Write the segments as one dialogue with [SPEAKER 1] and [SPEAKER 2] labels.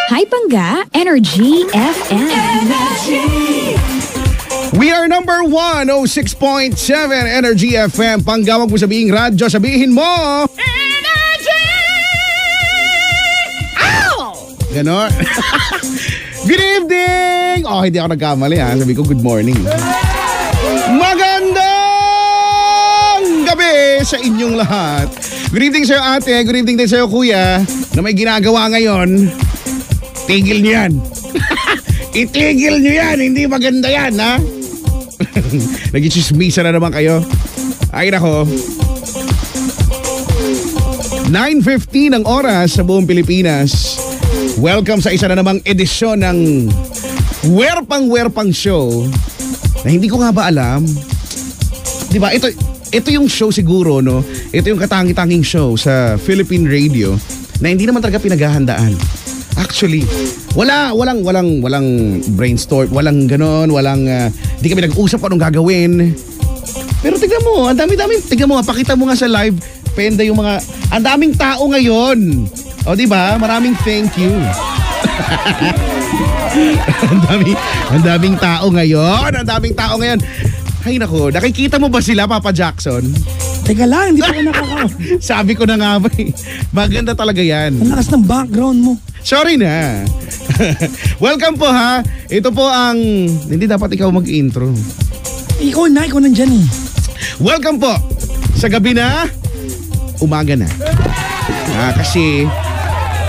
[SPEAKER 1] Hi Pangga, Energy FM. Energy!
[SPEAKER 2] We are number 106.7 Energy FM. Pangga, wag mo sabihin radyo, sabihin mo Energy! Ow! Ganon. Good evening! Oh, hindi ako nagkamali ha. Sabi ko good morning. Magandang gabi sa inyong lahat. Good evening sa'yo ate, good evening din sa'yo kuya na may ginagawa ngayon. Tigil nyo yan. Itigil nyo yan, hindi maganda yan ha. Nag-chismisa na naman kayo. Ay nako. 9:15 ang oras sa buong Pilipinas. Welcome sa isa na namang edisyon ng Werpang Show na hindi ko nga ba alam. Diba, ito yung show siguro, no? Ito yung katangi-tanging show sa Philippine Radio na hindi naman talaga pinaghahandaan. Actually, walang brainstorm, walang ganon, hindi kami nag-usap anong gagawin. Pero tignan mo, ang dami-dami, tignan mo, pakita mo nga sa live, penda yung mga, ang daming tao ngayon. O diba? Maraming thank you. ang daming tao ngayon. Ay nako, nakikita mo ba sila, Papa Jackson?
[SPEAKER 3] Teka lang, hindi pa ako nakakaw.
[SPEAKER 2] Sabi ko na nga ba eh. Maganda talaga yan.
[SPEAKER 3] Ang lakas ng background mo.
[SPEAKER 2] Sorry na. Welcome po ha. Ito po ang, hindi dapat ikaw mag-intro.
[SPEAKER 3] Ikaw nandyan eh.
[SPEAKER 2] Welcome po sa gabi na, umaga na. Kasi,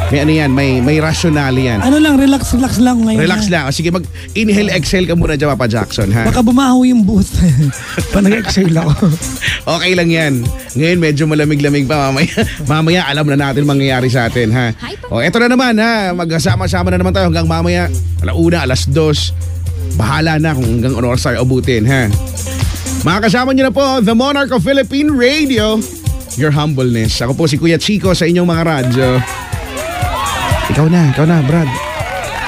[SPEAKER 2] may ano yan, may rational yan.
[SPEAKER 3] Ano lang, relax lang ngayon.
[SPEAKER 2] Relax lang. Sige, mag-inhale, exhale ka muna dyan, Papa Jackson, ha?
[SPEAKER 3] Baka bumaho yung booth. Pa nag-exhale ako.
[SPEAKER 2] Okay lang yan. Ngayon, medyo malamig-lamig pa. Mamaya, alam na natin mangyayari sa atin, ha? O, eto na naman, ha? Magsama-sama na naman tayo hanggang mamaya. 1:00, 2:00. Bahala na kung hanggang oras tayo abutin, ha? Makakasama niyo na po, The Monarch of Philippine Radio. Your humbleness. Ako po si Kuya Chico sa inyong mga radyo. Ikaw na, Brad.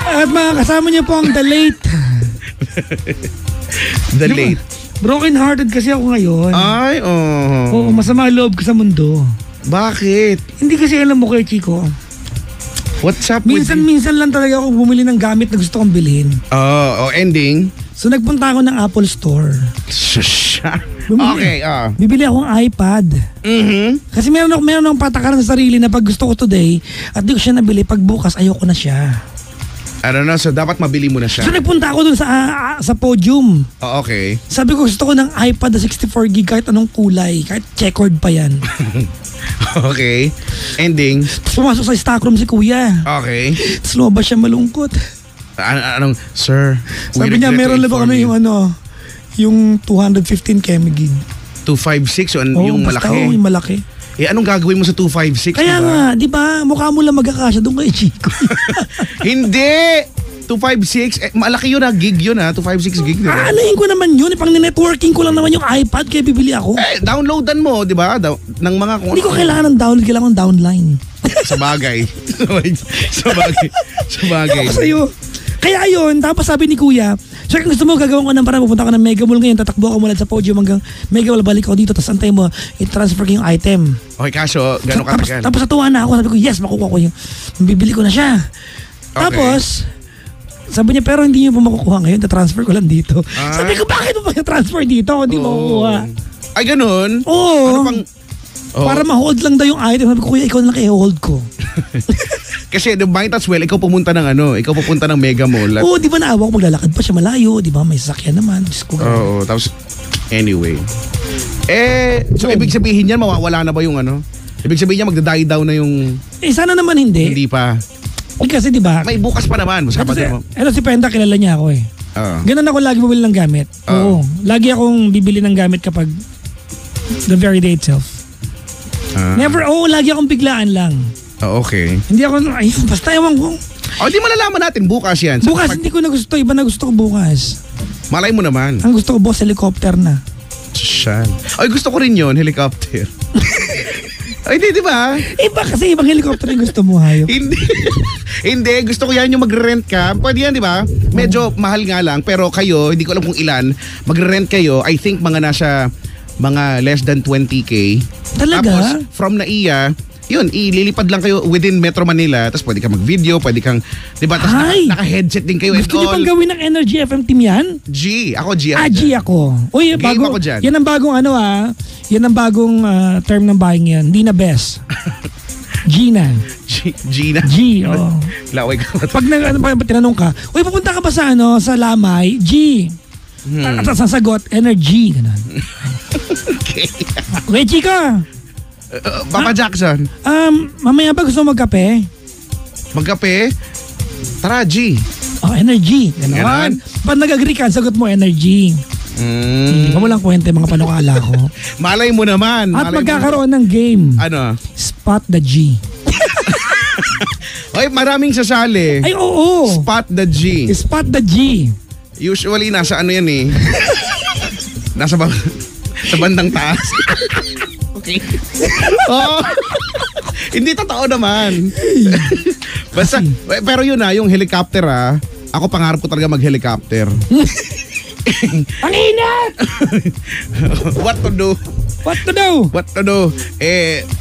[SPEAKER 3] At mga kasama niyo po ang The Late.
[SPEAKER 2] The Late.
[SPEAKER 3] Broken hearted kasi ako ngayon.
[SPEAKER 2] Ay,
[SPEAKER 3] Oo, masama loob ko sa mundo.
[SPEAKER 2] Bakit?
[SPEAKER 3] Hindi kasi alam mo, Kuya Chico.
[SPEAKER 2] What's up with you?
[SPEAKER 3] Minsan lang talaga ako bumili ng gamit na gusto kong bilhin.
[SPEAKER 2] Ending?
[SPEAKER 3] So nagpunta ako ng Apple Store.
[SPEAKER 2] Okay,
[SPEAKER 3] Bibili akong iPad. Kasi meron akong patakaran sa sarili na pag gusto ko today at di ko siya nabili, pag bukas ayoko na siya.
[SPEAKER 2] I don't know, so dapat mabili mo na siya.
[SPEAKER 3] So nagpunta ako dun sa podium.
[SPEAKER 2] Okay.
[SPEAKER 3] Sabi ko gusto ko ng iPad na 64GB kahit anong kulay, kahit checkered pa yan.
[SPEAKER 2] Okay. Ending?
[SPEAKER 3] Tapos pumasok sa stockroom si kuya.
[SPEAKER 2] Okay.
[SPEAKER 3] Tapos lumabas siya malungkot.
[SPEAKER 2] Anong, sir?
[SPEAKER 3] Sabi niya meron lang ba kami yung 215 kmg.
[SPEAKER 2] 256, yung malaki?
[SPEAKER 3] Oo, yung malaki.
[SPEAKER 2] Anong gagawin mo sa 256?
[SPEAKER 3] Kaya diba? Nga, di ba? Mukha mo lang magkakasya doon kay Chico.
[SPEAKER 2] Hindi! 256, malaki yun gig yun 256 gig. Diba?
[SPEAKER 3] Aalayin ko naman yun, pang networking ko lang naman yung iPad kaya bibili ako.
[SPEAKER 2] Downloadan mo, di ba? Ng mga...
[SPEAKER 3] Hindi ko kailangan ng download, kailangan ng downline.
[SPEAKER 2] Sa bagay.
[SPEAKER 3] Ako sa'yo. Kaya yun, tapos sabi ni kuya, sir, kung gusto mo gagawin ko ng parang pupunta ka ng Mega Mall ngayon, tatakbo ako mula sa podium hanggang Mega Mall, balik ako dito, tapos antay mo, i-transfer ko yung item.
[SPEAKER 2] Okay, kaso, gano'ng katagal?
[SPEAKER 3] Tapos natuwa na ako, sabi ko, yes, makukuha ko yung, bibili ko na siya. Okay. Tapos, sabi niya, pero hindi niyo pa makukuha ngayon, transfer ko lang dito. Sabi ko, bakit mo pa transfer dito kung hindi makukuha?
[SPEAKER 2] Ay, ganun?
[SPEAKER 3] Oo. Ano pang... Para ma-hold lang daw yung item. Sabi ko, kuya, ikaw na lang i-hold ko.
[SPEAKER 2] Kasi the might as well, ikaw pupunta ng Mega Mall.
[SPEAKER 3] Oo, di ba naawa ko maglalakad pa siya malayo, di ba? May sasakyan naman.
[SPEAKER 2] Oo, tapos anyway. So ibig sabihin yan, mawawala na ba yung Ibig sabihin niya magda-die down na yung...
[SPEAKER 3] sana naman hindi.
[SPEAKER 2] Hindi pa.
[SPEAKER 3] Kasi di ba?
[SPEAKER 2] May bukas pa naman.
[SPEAKER 3] Si Penda, kilala niya ako eh. Ganun ako lagi bumili ng gamit. Oo. Lagi akong bibili ng gamit kapag the very day itself. Lagi akong biglaan lang.
[SPEAKER 2] Okay.
[SPEAKER 3] Hindi ako, basta ewan ko.
[SPEAKER 2] Di malalaman natin bukas yan.
[SPEAKER 3] Bukas hindi ko na gusto, iba na gusto ko bukas.
[SPEAKER 2] Malay mo naman.
[SPEAKER 3] Ang gusto ko boss, helicopter na.
[SPEAKER 2] Siyan. Gusto ko rin yun, helicopter. Ay, di ba?
[SPEAKER 3] Iba kasi ibang helicopter yung gusto mo, hayop.
[SPEAKER 2] Hindi, gusto ko yan yung mag-rent ka. Pwede yan, di ba? Medyo mahal nga lang, pero kayo, hindi ko alam kung ilan, mag-rent kayo, I think mga nasa mga less than 20K.
[SPEAKER 3] Talaga?
[SPEAKER 2] Tapos, from NAIA, yun, ililipad lang kayo within Metro Manila, tapos pwede kang mag-video, pwede kang, di ba, tapos naka-headset din kayo and
[SPEAKER 3] Gusto niyo
[SPEAKER 2] all.
[SPEAKER 3] bang gawin ng Energy FM team yan?
[SPEAKER 2] G. Ako G.
[SPEAKER 3] G ako. Uy,
[SPEAKER 2] Game ako dyan.
[SPEAKER 3] Yan ang bagong yan ang bagong term ng bahay ngayon. Hindi na best. Gina.
[SPEAKER 2] Gina?
[SPEAKER 3] G, oo.
[SPEAKER 2] Laway ka.
[SPEAKER 3] Pag tinanong ka, uy, pupunta ka ba sa sa Lamay? G. At sasagot, energy. Ganun.
[SPEAKER 2] Okay.
[SPEAKER 3] Okay, Chico.
[SPEAKER 2] Papa Jackson.
[SPEAKER 3] Mamaya ba gusto mo magkape?
[SPEAKER 2] Magkape? Tara, G.
[SPEAKER 3] Oh, energy. Ganun. Pag nag-agree ka, sagot mo energy. Hindi mo lang kwenta yung mga panukala ko.
[SPEAKER 2] Malay mo naman.
[SPEAKER 3] At magkakaroon ng game.
[SPEAKER 2] Ano?
[SPEAKER 3] Spot the G.
[SPEAKER 2] Ay, maraming sasali.
[SPEAKER 3] Ay, oo.
[SPEAKER 2] Spot the G.
[SPEAKER 3] Spot the G.
[SPEAKER 2] Usually, nasa ano yan eh. Nasa sa bandang taas. Okay. Oh. Hindi totoo naman. Basta, pero yun yung helicopter ako pangarap ko talaga mag-helicopter.
[SPEAKER 3] Ang inat!
[SPEAKER 2] What to do?
[SPEAKER 3] What to do?
[SPEAKER 2] What to do?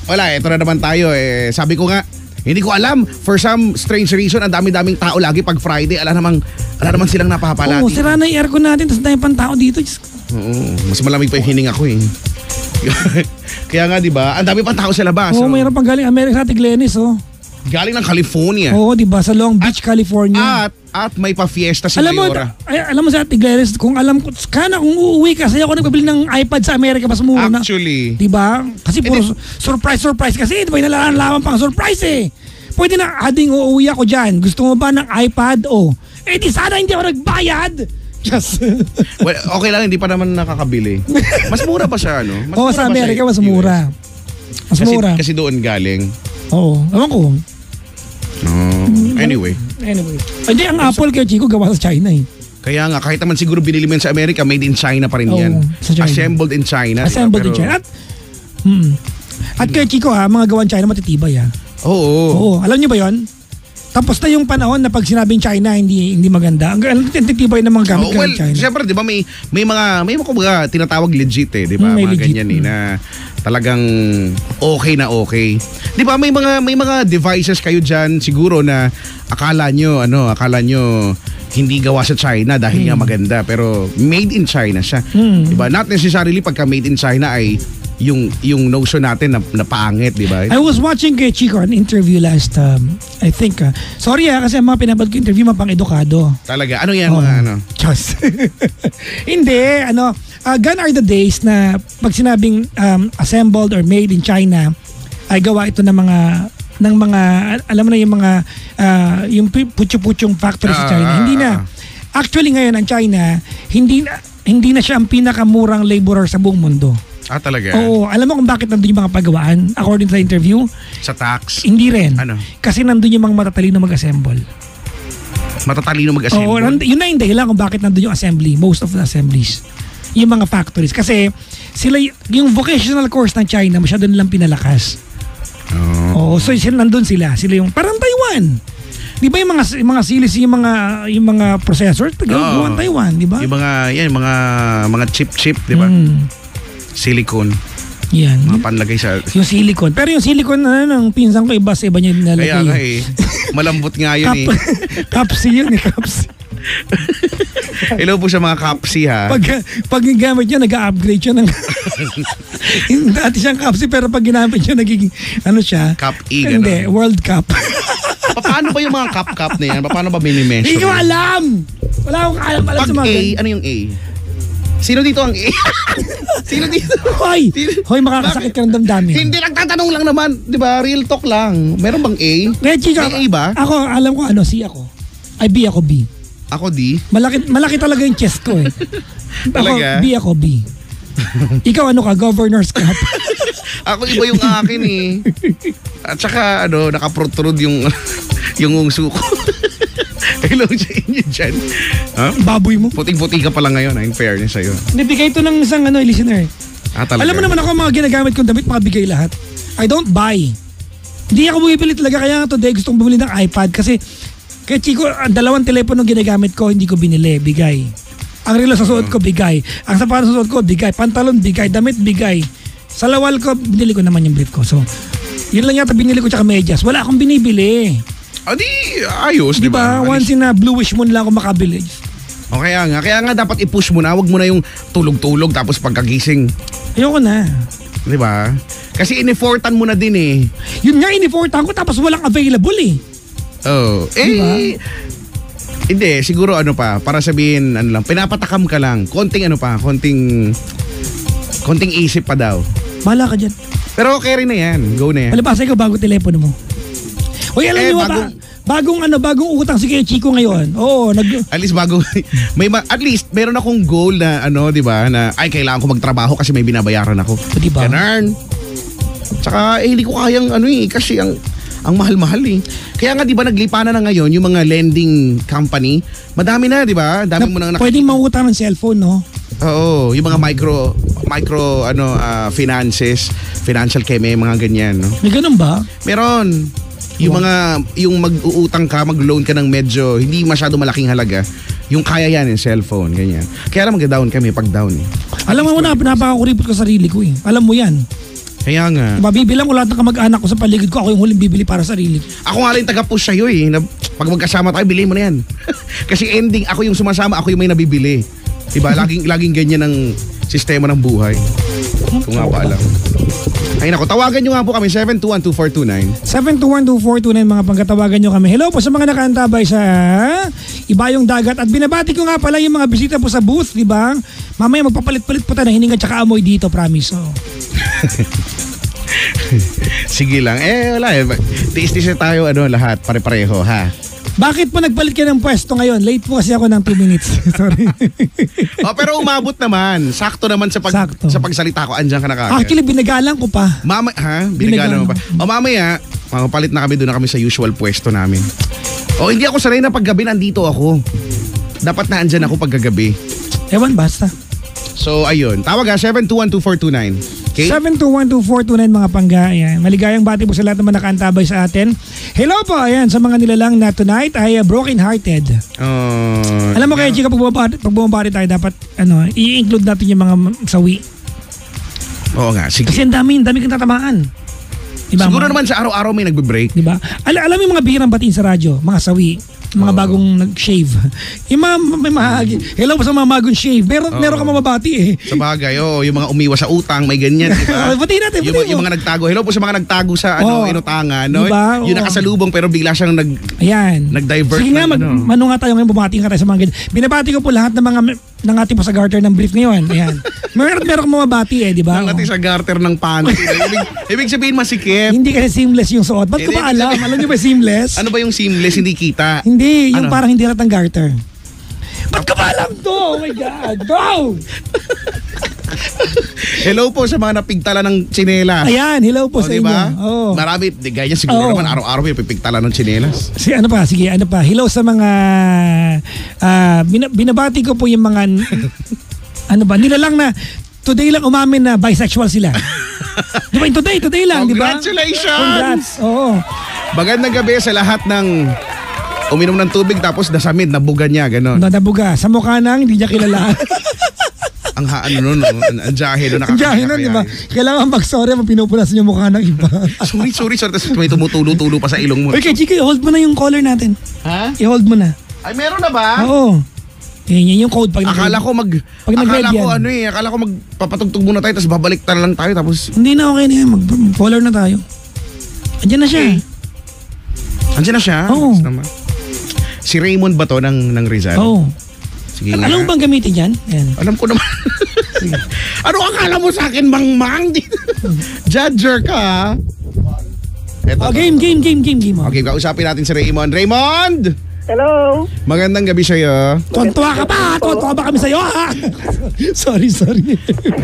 [SPEAKER 2] Wala, ito na naman tayo. Sabi ko nga, hindi ko alam. For some strange reason, ang dami-daming tao lagi pag Friday. Ala naman silang napapalati.
[SPEAKER 3] Oo, sira na yung aircon natin, tapos dahil pang tao dito.
[SPEAKER 2] Oo, mas malamig pa yung hininga ko eh. Kaya nga, di ba? Ang dami pang tao sa labas.
[SPEAKER 3] Oo, mayroon pang galing America sa Tiglenis,
[SPEAKER 2] Galing ng California.
[SPEAKER 3] Oo, di ba? Sa Long Beach, California.
[SPEAKER 2] At may pa-fiesta si
[SPEAKER 3] alam
[SPEAKER 2] Mayora.
[SPEAKER 3] Alam mo sa Tiglenis, kung alam ko, kung uuwi ka, saya ako nagpabili ng iPad sa Amerika, mas muna.
[SPEAKER 2] Actually.
[SPEAKER 3] Di ba? Kasi puro surprise kasi. Di ba? Inalaman pang surprise eh. Pwede na ading uuwi ako dyan. Gusto mo ba ng iPad? Di sana hindi ako nagbayad. Just.
[SPEAKER 2] Well, okay lang, hindi pa naman nakakabili. Mas mura pa siya, no?
[SPEAKER 3] Sa Amerika, mas mura. Mas mura.
[SPEAKER 2] Kasi doon galing.
[SPEAKER 3] Oo, ewan ko.
[SPEAKER 2] Anyway.
[SPEAKER 3] Hindi, ang Apple kay Chico gawa sa China eh.
[SPEAKER 2] Kaya nga, kahit naman siguro binili mo yan sa Amerika, made in China pa rin yan.
[SPEAKER 3] Sa China.
[SPEAKER 2] Assembled in China.
[SPEAKER 3] Assembled in China. At kay Chico mga gawan China matitibay Oo, alam niyo ba yon? Tapos na yung panahon na pag sinabing China hindi maganda. Ang titibay ng mga gamit ng China.
[SPEAKER 2] Siyempre, di ba may mga kumbaga tinatawag legit di ba?
[SPEAKER 3] May
[SPEAKER 2] mga
[SPEAKER 3] legit.
[SPEAKER 2] ganyan na talagang okay na okay. Di ba may mga devices kayo diyan siguro na akala nyo hindi gawa sa China dahil nga maganda, pero made in China siya. Di ba? Not necessarily pagka made in China ay yung notion natin na pangit, di ba?
[SPEAKER 3] I was watching kay Chico an interview last I think sorry kasi ang mga pinabad ko interview mapang edukado.
[SPEAKER 2] Talaga? Ano yan mga ano?
[SPEAKER 3] Just. Hindi, gone are the days na pag sinabing assembled or made in China ay gawa ito ng mga alam mo na yung mga yung putyo-putyong factory sa China. Hindi na. Actually ngayon ang China hindi na siya ang pinakamurang laborer sa buong mundo.
[SPEAKER 2] Talaga?
[SPEAKER 3] Oo. Alam mo kung bakit nandun yung mga pagawaan according to the interview?
[SPEAKER 2] Sa tax?
[SPEAKER 3] Hindi rin.
[SPEAKER 2] Ano?
[SPEAKER 3] Kasi nandun yung mga matatalino mag-assemble.
[SPEAKER 2] Matatalino mag-assemble?
[SPEAKER 3] Oo. Yun na yung dahilan kung bakit nandun yung assembly. Most of the assemblies. Yung mga factories. Kasi sila yung vocational course ng China masyado nilang pinalakas. Oo. So nandun sila. Sila yung parang Taiwan. Di ba yung mga silis, yung mga processors, gawa Taiwan, di ba?
[SPEAKER 2] Yung mga chip, di ba? Silicone.
[SPEAKER 3] Yan.
[SPEAKER 2] Mga panlagay sa...
[SPEAKER 3] Yung silicone. Pero yung silicone ng pinsan ko iba sa iba niya nilalagay.
[SPEAKER 2] Kaya nga malambot nga yun
[SPEAKER 3] Kapsi yun kapsi.
[SPEAKER 2] Hello po sa mga kapsi ha.
[SPEAKER 3] Pag ginamit niya, nag-upgrade siya ng... Dati siyang kapsi pero pag ginamit niya, nagiging siya?
[SPEAKER 2] Cup-E.
[SPEAKER 3] Hindi, World Cup.
[SPEAKER 2] Paano ba yung mga cup na yan? Paano ba mini-measure?
[SPEAKER 3] Hindi ko alam! Wala akong alam sa mga...
[SPEAKER 2] Pag A, ano yung A? Sino dito ang A? Sino dito?
[SPEAKER 3] Hoy, makakasakit ka ng damdamin.
[SPEAKER 2] Hindi, nagtatanong lang naman. Di ba? Real talk lang. Meron bang A? May A ba?
[SPEAKER 3] Ako, alam ko C ako. Ay, B ako, B.
[SPEAKER 2] Ako D?
[SPEAKER 3] Malaki talaga yung chest ko eh.
[SPEAKER 2] Talaga?
[SPEAKER 3] B ako, B. Ikaw ka? Governor's Cup.
[SPEAKER 2] Ako iba yung akin eh. At saka nakaprotrude yung ungso ko. Hello sa inyo dyan.
[SPEAKER 3] Baboy mo.
[SPEAKER 2] Puting-puti ka pala ngayon, in fairness sa'yo.
[SPEAKER 3] Nabigay ito ng isang listener.
[SPEAKER 2] Talaga?
[SPEAKER 3] Alam mo naman ako, mga ginagamit kong damit, mga bigay lahat. I don't buy. Hindi ako bumibili talaga, kaya nga today gusto kong bumili ng iPad kasi kay Chico, ang dalawang telepono ginagamit ko, hindi ko binili, bigay. Ang relo sa suot ko, bigay. Ang sapatos sa suot ko, bigay. Pantalon, bigay. Damit, bigay. Sa lawal ko, binili ko naman yung brief ko. So, Yun lang yata binili ko tsaka medyas. Wala akong binibili.
[SPEAKER 2] Di ayos, di ba?
[SPEAKER 3] Once in a bluish moon lang ako makabili.
[SPEAKER 2] O kaya nga dapat i-push mo na, wag mo na yung tulog-tulog tapos pagkagising.
[SPEAKER 3] Ayoko na.
[SPEAKER 2] Di ba? Kasi in-effortan mo na din eh.
[SPEAKER 3] Yun nga, in-effortan ko tapos walang available eh.
[SPEAKER 2] Oh,
[SPEAKER 3] Diba?
[SPEAKER 2] Hindi, siguro para sabihin, pinapatakam ka lang. Konting isip pa daw.
[SPEAKER 3] Bahala ka dyan.
[SPEAKER 2] Pero okay rin na yan, go na yan.
[SPEAKER 3] Palibasa ikaw bago telepono mo. Uy, alam niyo ba? Bagong utang si Kuya Chico ngayon. Oo,
[SPEAKER 2] at least at least meron akong goal na di ba, na kailangan ko magtrabaho kasi may binabayaran ako.
[SPEAKER 3] Diba?
[SPEAKER 2] Ganun. Tsaka hindi ko kayang kasi ang mahal-mahal eh. Kaya nga di ba naglipanan na ngayon yung mga lending company. Madami na, di ba? Dami mo nang
[SPEAKER 3] pwedeng mangutang ng cellphone, no?
[SPEAKER 2] Oo, yung mga micro finances, financial keme, mga ganyan, no?
[SPEAKER 3] May ganun ba?
[SPEAKER 2] Meron. Yung mag-uutang ka, mag-loan ka ng medyo hindi masyado malaking halaga, yung kaya yan yung cellphone, ganyan. Kaya lang mag-down kami pag down eh.
[SPEAKER 3] Alam mo na, napakakuripot ko sarili ko eh. Alam mo yan.
[SPEAKER 2] Kaya nga.
[SPEAKER 3] Diba, bibilang ko lahat ng kamag-anak ko sa paligid ko, ako yung huling bibili para sa sarili.
[SPEAKER 2] Ako nga lang taga-push sa'yo eh. Pag magkasama tayo, bilhin mo na yan. Kasi ending, ako yung sumasama, ako yung may nabibili. Diba? Laging ganyan ang sistema ng buhay. Kung nga pa alam. Ay nako, tawagan nyo nga po kami, 721-2429.
[SPEAKER 3] 721-2429, mga pagkatawagan nyo kami. Hello po sa mga nakaantabay sa Ibayong Dagat. At binabati ko nga pala yung mga bisita po sa booth, di ba? Mamaya magpapalit-palit po tayo ng hininga tsaka amoy dito, promise. Oh.
[SPEAKER 2] Sige lang. Wala eh. Tiis-tiis tayo lahat, pare-pareho, ha?
[SPEAKER 3] Bakit po nagpalit ka ng pwesto ngayon? Late po kasi ako ng 2 minutes. Sorry.
[SPEAKER 2] Pero umabot naman. Sakto naman sa pagsalita ko. Andiyan ka na kagad.
[SPEAKER 3] Actually, binagalang ko pa.
[SPEAKER 2] Binagalang mo pa. Mamaya, palit na kami, doon na kami sa usual pwesto namin. Hindi ako sanay na paggabi nandito ako. Dapat na andyan ako paggagabi.
[SPEAKER 3] Ewan, basta.
[SPEAKER 2] So, ayun. Tawag 721-2429. Okay?
[SPEAKER 3] 721-2429 mga pangga. Ayan. Maligayang bati po sa lahat naman nakaantabay sa atin. Hello po, ayan, sa mga nilalang na tonight ay broken-hearted. Alam mo kaya, Chika, pag bumabati tayo, dapat i-include natin yung mga sawi.
[SPEAKER 2] Oo nga, sige.
[SPEAKER 3] Kasi ang dami kang tatamaan. Diba,
[SPEAKER 2] siguro naman sa araw-araw may nagbe-break.
[SPEAKER 3] Diba? Alam mo yung mga bihirang batiin sa radyo, mga sawi. Mga bagong nag-shave. Yung may mahagi. Hello sa mga bagong shave. Meron ka mamabati eh.
[SPEAKER 2] Sa bagay, yung mga umiwas sa utang, may ganyan, diba?
[SPEAKER 3] Bati natin,
[SPEAKER 2] yung mga nagtago. Hello po sa mga nagtago sa inutangan, no?
[SPEAKER 3] Diba?
[SPEAKER 2] Yung nakasalubong pero bigla siyang nag-divert.
[SPEAKER 3] Sige nga, nga tayo ngayon, bumati nga tayo sa mga ganyan. Binabati ko po lahat ng mga nangati po sa garter ng brief ngayon. Ayan. Meron kang mamabati eh, di ba?
[SPEAKER 2] Nangati sa garter ng panty. Ibig sabihin masikip.
[SPEAKER 3] Hindi kasi seamless yung suot. Ba't ko ba alam? Alam niyo ba seamless?
[SPEAKER 2] Ano ba yung seamless? Hindi kita.
[SPEAKER 3] Hindi, yung parang hindi ratang garter. Ba't ko ba alam to? Oh my God, bro!
[SPEAKER 2] Hello po sa mga napigtala ng tsinelas.
[SPEAKER 3] Ayan, hello po sa
[SPEAKER 2] diba?
[SPEAKER 3] inyo. Oh.
[SPEAKER 2] Marami, ganyan siguro naman araw-araw yung pipigtala ng tsinelas.
[SPEAKER 3] Sige, ano pa? Hello sa mga binabati ko po yung mga nilalang na today lang umamin na bisexual sila. Diba yung today lang, di ba?
[SPEAKER 2] Congratulations!
[SPEAKER 3] Congrats, oo.
[SPEAKER 2] Magandang gabi sa lahat ng uminom ng tubig tapos nasamid, nabuga niya, gano'n.
[SPEAKER 3] Nabuga. Sa mukha nang hindi niya kilala.
[SPEAKER 2] Ang ang jahe doon.
[SPEAKER 3] Ang jahe nun, di ba? Kailangan mag-sorry mo pinupunasan yung mukha ng iba.
[SPEAKER 2] sorry. Tapos may tumutulo-tulo pa sa ilong mo.
[SPEAKER 3] Okay, Chiki, i-hold mo na yung caller natin.
[SPEAKER 2] Ha?
[SPEAKER 3] I-hold mo na.
[SPEAKER 2] Ay, meron na ba?
[SPEAKER 3] Oo. Yan yung code.
[SPEAKER 2] Akala ko magpapatugtog muna tayo tapos babalik na lang tayo tapos.
[SPEAKER 3] Hindi na, okay na yan. Mag-caller na tayo. Andiyan na siya.
[SPEAKER 2] Okay. Andiyan na siya?
[SPEAKER 3] Oo.
[SPEAKER 2] Si Raymond ba to ng Rizal?
[SPEAKER 3] Oo.
[SPEAKER 2] Sige nga.
[SPEAKER 3] Alam mo bang gamitin yan? Yan.
[SPEAKER 2] Alam ko naman. Ano akala mo sa akin, Mang? Judger ka, ha?
[SPEAKER 3] Game.
[SPEAKER 2] Okay, kausapin natin si Raymond. Raymond!
[SPEAKER 4] Hello!
[SPEAKER 2] Magandang gabi sa'yo.
[SPEAKER 3] Tontuwa ka pa! Tontuwa ba kami sa'yo, ha? Sorry.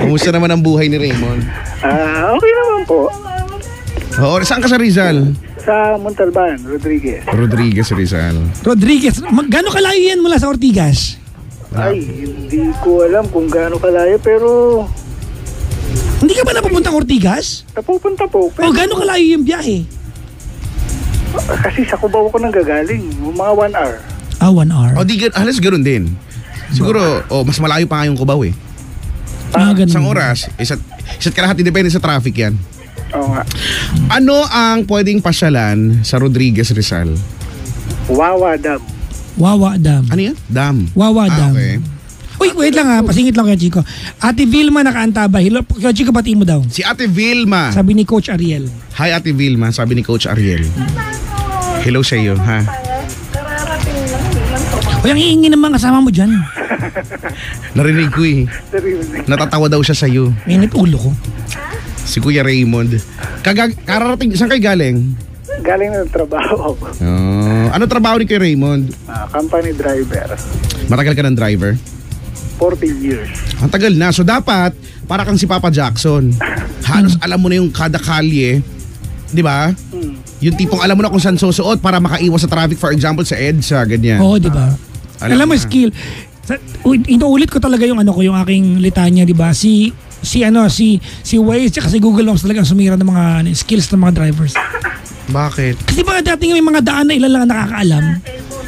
[SPEAKER 2] Kumusta naman ang buhay ni Raymond?
[SPEAKER 4] Okay naman po.
[SPEAKER 2] Oo, saan ka sa Rizal?
[SPEAKER 4] Sa Montalban, Rodriguez.
[SPEAKER 2] Rizal.
[SPEAKER 3] Rodriguez, gano'ng kalayo yan mula sa Ortigas?
[SPEAKER 4] Ay, hindi ko alam kung gaano kalayo pero...
[SPEAKER 3] Hindi ka ba napupuntang Ortigas?
[SPEAKER 4] Napupunta po. Pero...
[SPEAKER 3] gano'ng kalayo yung biyahe?
[SPEAKER 4] Kasi sa Cubao ko nanggagaling, mga 1 hour.
[SPEAKER 3] 1 hour.
[SPEAKER 2] Halos ganoon din. Siguro, mas malayo pa nga yung Cubao eh.
[SPEAKER 3] Ganun.
[SPEAKER 2] Isang oras, isa't kalahati, depende sa traffic yan.
[SPEAKER 4] Oo nga.
[SPEAKER 2] Ano ang pwedeng pasyalan sa Rodriguez Rizal?
[SPEAKER 4] Wawa Dam.
[SPEAKER 3] Wawa Dam.
[SPEAKER 2] Ano yan? Dam.
[SPEAKER 3] Wawa Dam.
[SPEAKER 2] Okay.
[SPEAKER 3] Uy, wait lang ha. Pasingit lang kay Chico. Ate Vilma nakaantabay. Kaya Chico, batiin mo daw.
[SPEAKER 2] Si Ate Vilma.
[SPEAKER 3] Sabi ni Coach Ariel.
[SPEAKER 2] Hi Ate Vilma, sabi ni Coach Ariel. Hello sa iyo, ha?
[SPEAKER 3] Uy, ang iingi ng mga kasama mo dyan.
[SPEAKER 2] Narinig ko eh. Natatawa daw siya sa iyo.
[SPEAKER 3] Mainit ulo ko.
[SPEAKER 2] Si Kuya Raymond. Kararating, saan kayo galing?
[SPEAKER 4] Galing ng trabaho.
[SPEAKER 2] Ano trabaho ni Kuya Raymond?
[SPEAKER 4] Company driver.
[SPEAKER 2] Matagal ka ng driver?
[SPEAKER 4] 40 years.
[SPEAKER 2] Ang tagal na. So dapat, para kang si Papa Jackson. Halos alam mo na yung kada kalye. Di ba? Yung tipong alam mo na kung saan susuot para makaiwas sa traffic. For example, sa EDSA, ganyan.
[SPEAKER 3] Oo, di ba? Alam mo, skill. Inuulit ko talaga yung yung aking litanya, di ba? Si Waze at si Google Maps talagang sumira ng mga skills ng mga drivers.
[SPEAKER 2] Bakit?
[SPEAKER 3] Kasi ba dating may mga daan na ilan lang ang nakakaalam?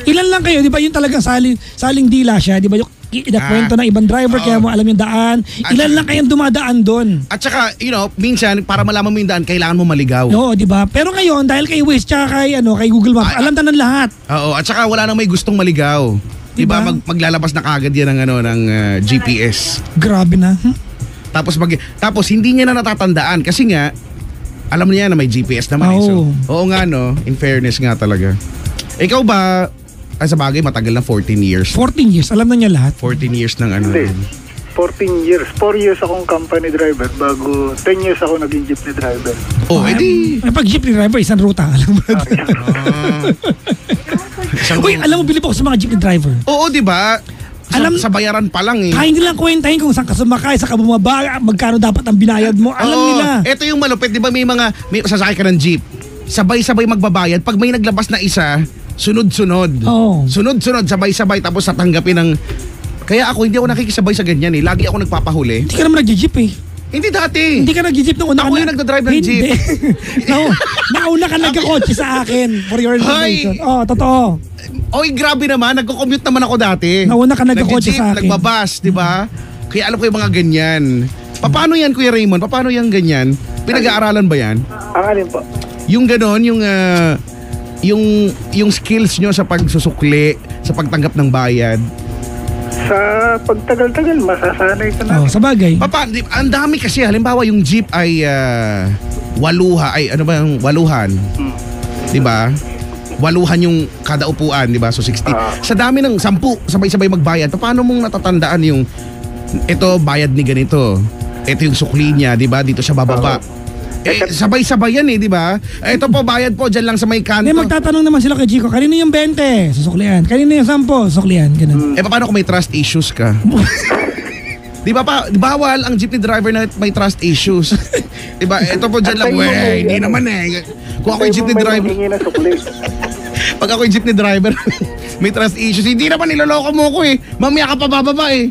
[SPEAKER 3] Ilan lang kayo, di ba? Yung talagang saling dila siya, di ba? Yung kwento ng ibang driver, kaya mo alam yung daan. Ilan lang kayang dumadaan doon. At
[SPEAKER 2] saka, minsan, para malaman mo yung daan, kailangan mo maligaw.
[SPEAKER 3] Oo, di ba? Pero ngayon, dahil kay Waze tsaka kay Google Maps, alam na ng lahat.
[SPEAKER 2] Oo, at saka wala nang may gustong maligaw. Di ba? Maglalabas na kagad yan ng GPS.
[SPEAKER 3] Grabe na.
[SPEAKER 2] Tapos hindi niya na natatandaan kasi nga alam niya na may GPS naman. So, oo nga in fairness nga talaga. Ikaw ba, sa bagay matagal na 14 years.
[SPEAKER 3] 14 years, alam na niya lahat.
[SPEAKER 2] 14 years ng
[SPEAKER 4] Hindi. 14 years. 4 years akong company driver bago 10 years ako naging jeepney driver.
[SPEAKER 2] Edi.
[SPEAKER 3] Pag jeepney driver, isang ruta. Alam mo. Uy, alam mo, bilib ako sa mga jeepney driver.
[SPEAKER 2] Oo, di ba? Sa bayaran pa lang eh.
[SPEAKER 3] Kaya hindi lang kwentahin kung saan ka sumakay, saan ka bumaba, magkano dapat ang binayad mo. Alam nila.
[SPEAKER 2] Ito yung malupit, di ba may sasakay ka ng jeep. Sabay-sabay magbabayad. Pag may naglabas na isa, sunod-sunod. Sunod-sunod, sabay-sabay, tapos tatanggapin ng... Kaya ako, hindi ako nakikisabay sa ganyan eh. Lagi ako nagpapahuli.
[SPEAKER 3] Hindi ka naman nag-jeep eh.
[SPEAKER 2] Hindi dati.
[SPEAKER 3] Hindi ka nag-jeep nung una.
[SPEAKER 2] Ako yung nagdadrive ng jeep.
[SPEAKER 3] Nauna ka nagkakotse sa akin. For your information. Totoo.
[SPEAKER 2] Oy, grabe naman. Nagko-commute naman ako dati.
[SPEAKER 3] Nauna ka nagkakotse sa akin.
[SPEAKER 2] Nagbabas, di ba? Kaya alam ko yung mga ganyan. Paano yan, Kuya Raymond? Paano yan ganyan? Pinag-aaralan ba yan?
[SPEAKER 4] Ang alin po?
[SPEAKER 2] Yung ganon, yung skills nyo sa pagsusukli, sa pagtanggap ng bayad.
[SPEAKER 4] Sa pagtagal-tagal, masasanay ka na.
[SPEAKER 3] Sa bagay.
[SPEAKER 2] Ang dami kasi. Halimbawa, yung jeep ay waluhan. Di ba? Waluhan yung kada upuan, di ba? So 60. Sa dami ng 10, sabay-sabay magbayad. Paano mong natatandaan yung ito bayad ni ganito? Ito yung sukli niya, di ba? Dito siya bababa. Sabay-sabay yan di ba? Ito po, bayad po, dyan lang sa may kanto.
[SPEAKER 3] Magtatanong naman sila kay Chico, kanino yung 20? Susuklian. Kanino yung 10? Susuklian. Ganun.
[SPEAKER 2] Paano kung may trust issues ka? Di ba bawal ang jeepney driver na may trust issues. Di ba? Ito po dyan lang. Hindi naman Kung ako yung jeepney driver. Pag ako yung jeepney driver, may trust issues. Hindi naman niloloko mo ko eh. Mamaya ka pa bababa eh.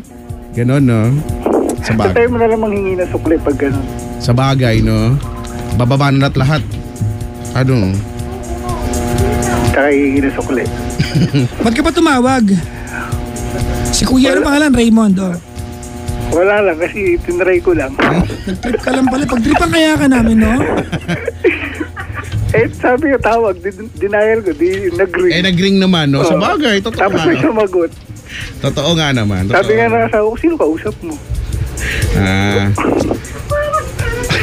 [SPEAKER 2] Ganon, no?
[SPEAKER 4] Sa tayo mo na lang manghingi na sukli pag ganon.
[SPEAKER 2] Sa bagay, no? Bababa na lahat. Ano?
[SPEAKER 4] Kakahingi na sukli.
[SPEAKER 3] Ba't ka pa tumawag? Si Kuya, ano pangalan? Raymond,
[SPEAKER 4] Wala lang, kasi tinry ko lang.
[SPEAKER 3] Nag-trip ka lang pala. Pag-tripan kaya ka namin, no?
[SPEAKER 4] Sabi ko tawag, denial ko, nag-ring.
[SPEAKER 2] Nag-ring naman, no? Sa bagay, totoo
[SPEAKER 4] tapos may sumagot.
[SPEAKER 2] Totoo nga naman.
[SPEAKER 4] Sabi nga na asawa ko, sino kausap mo?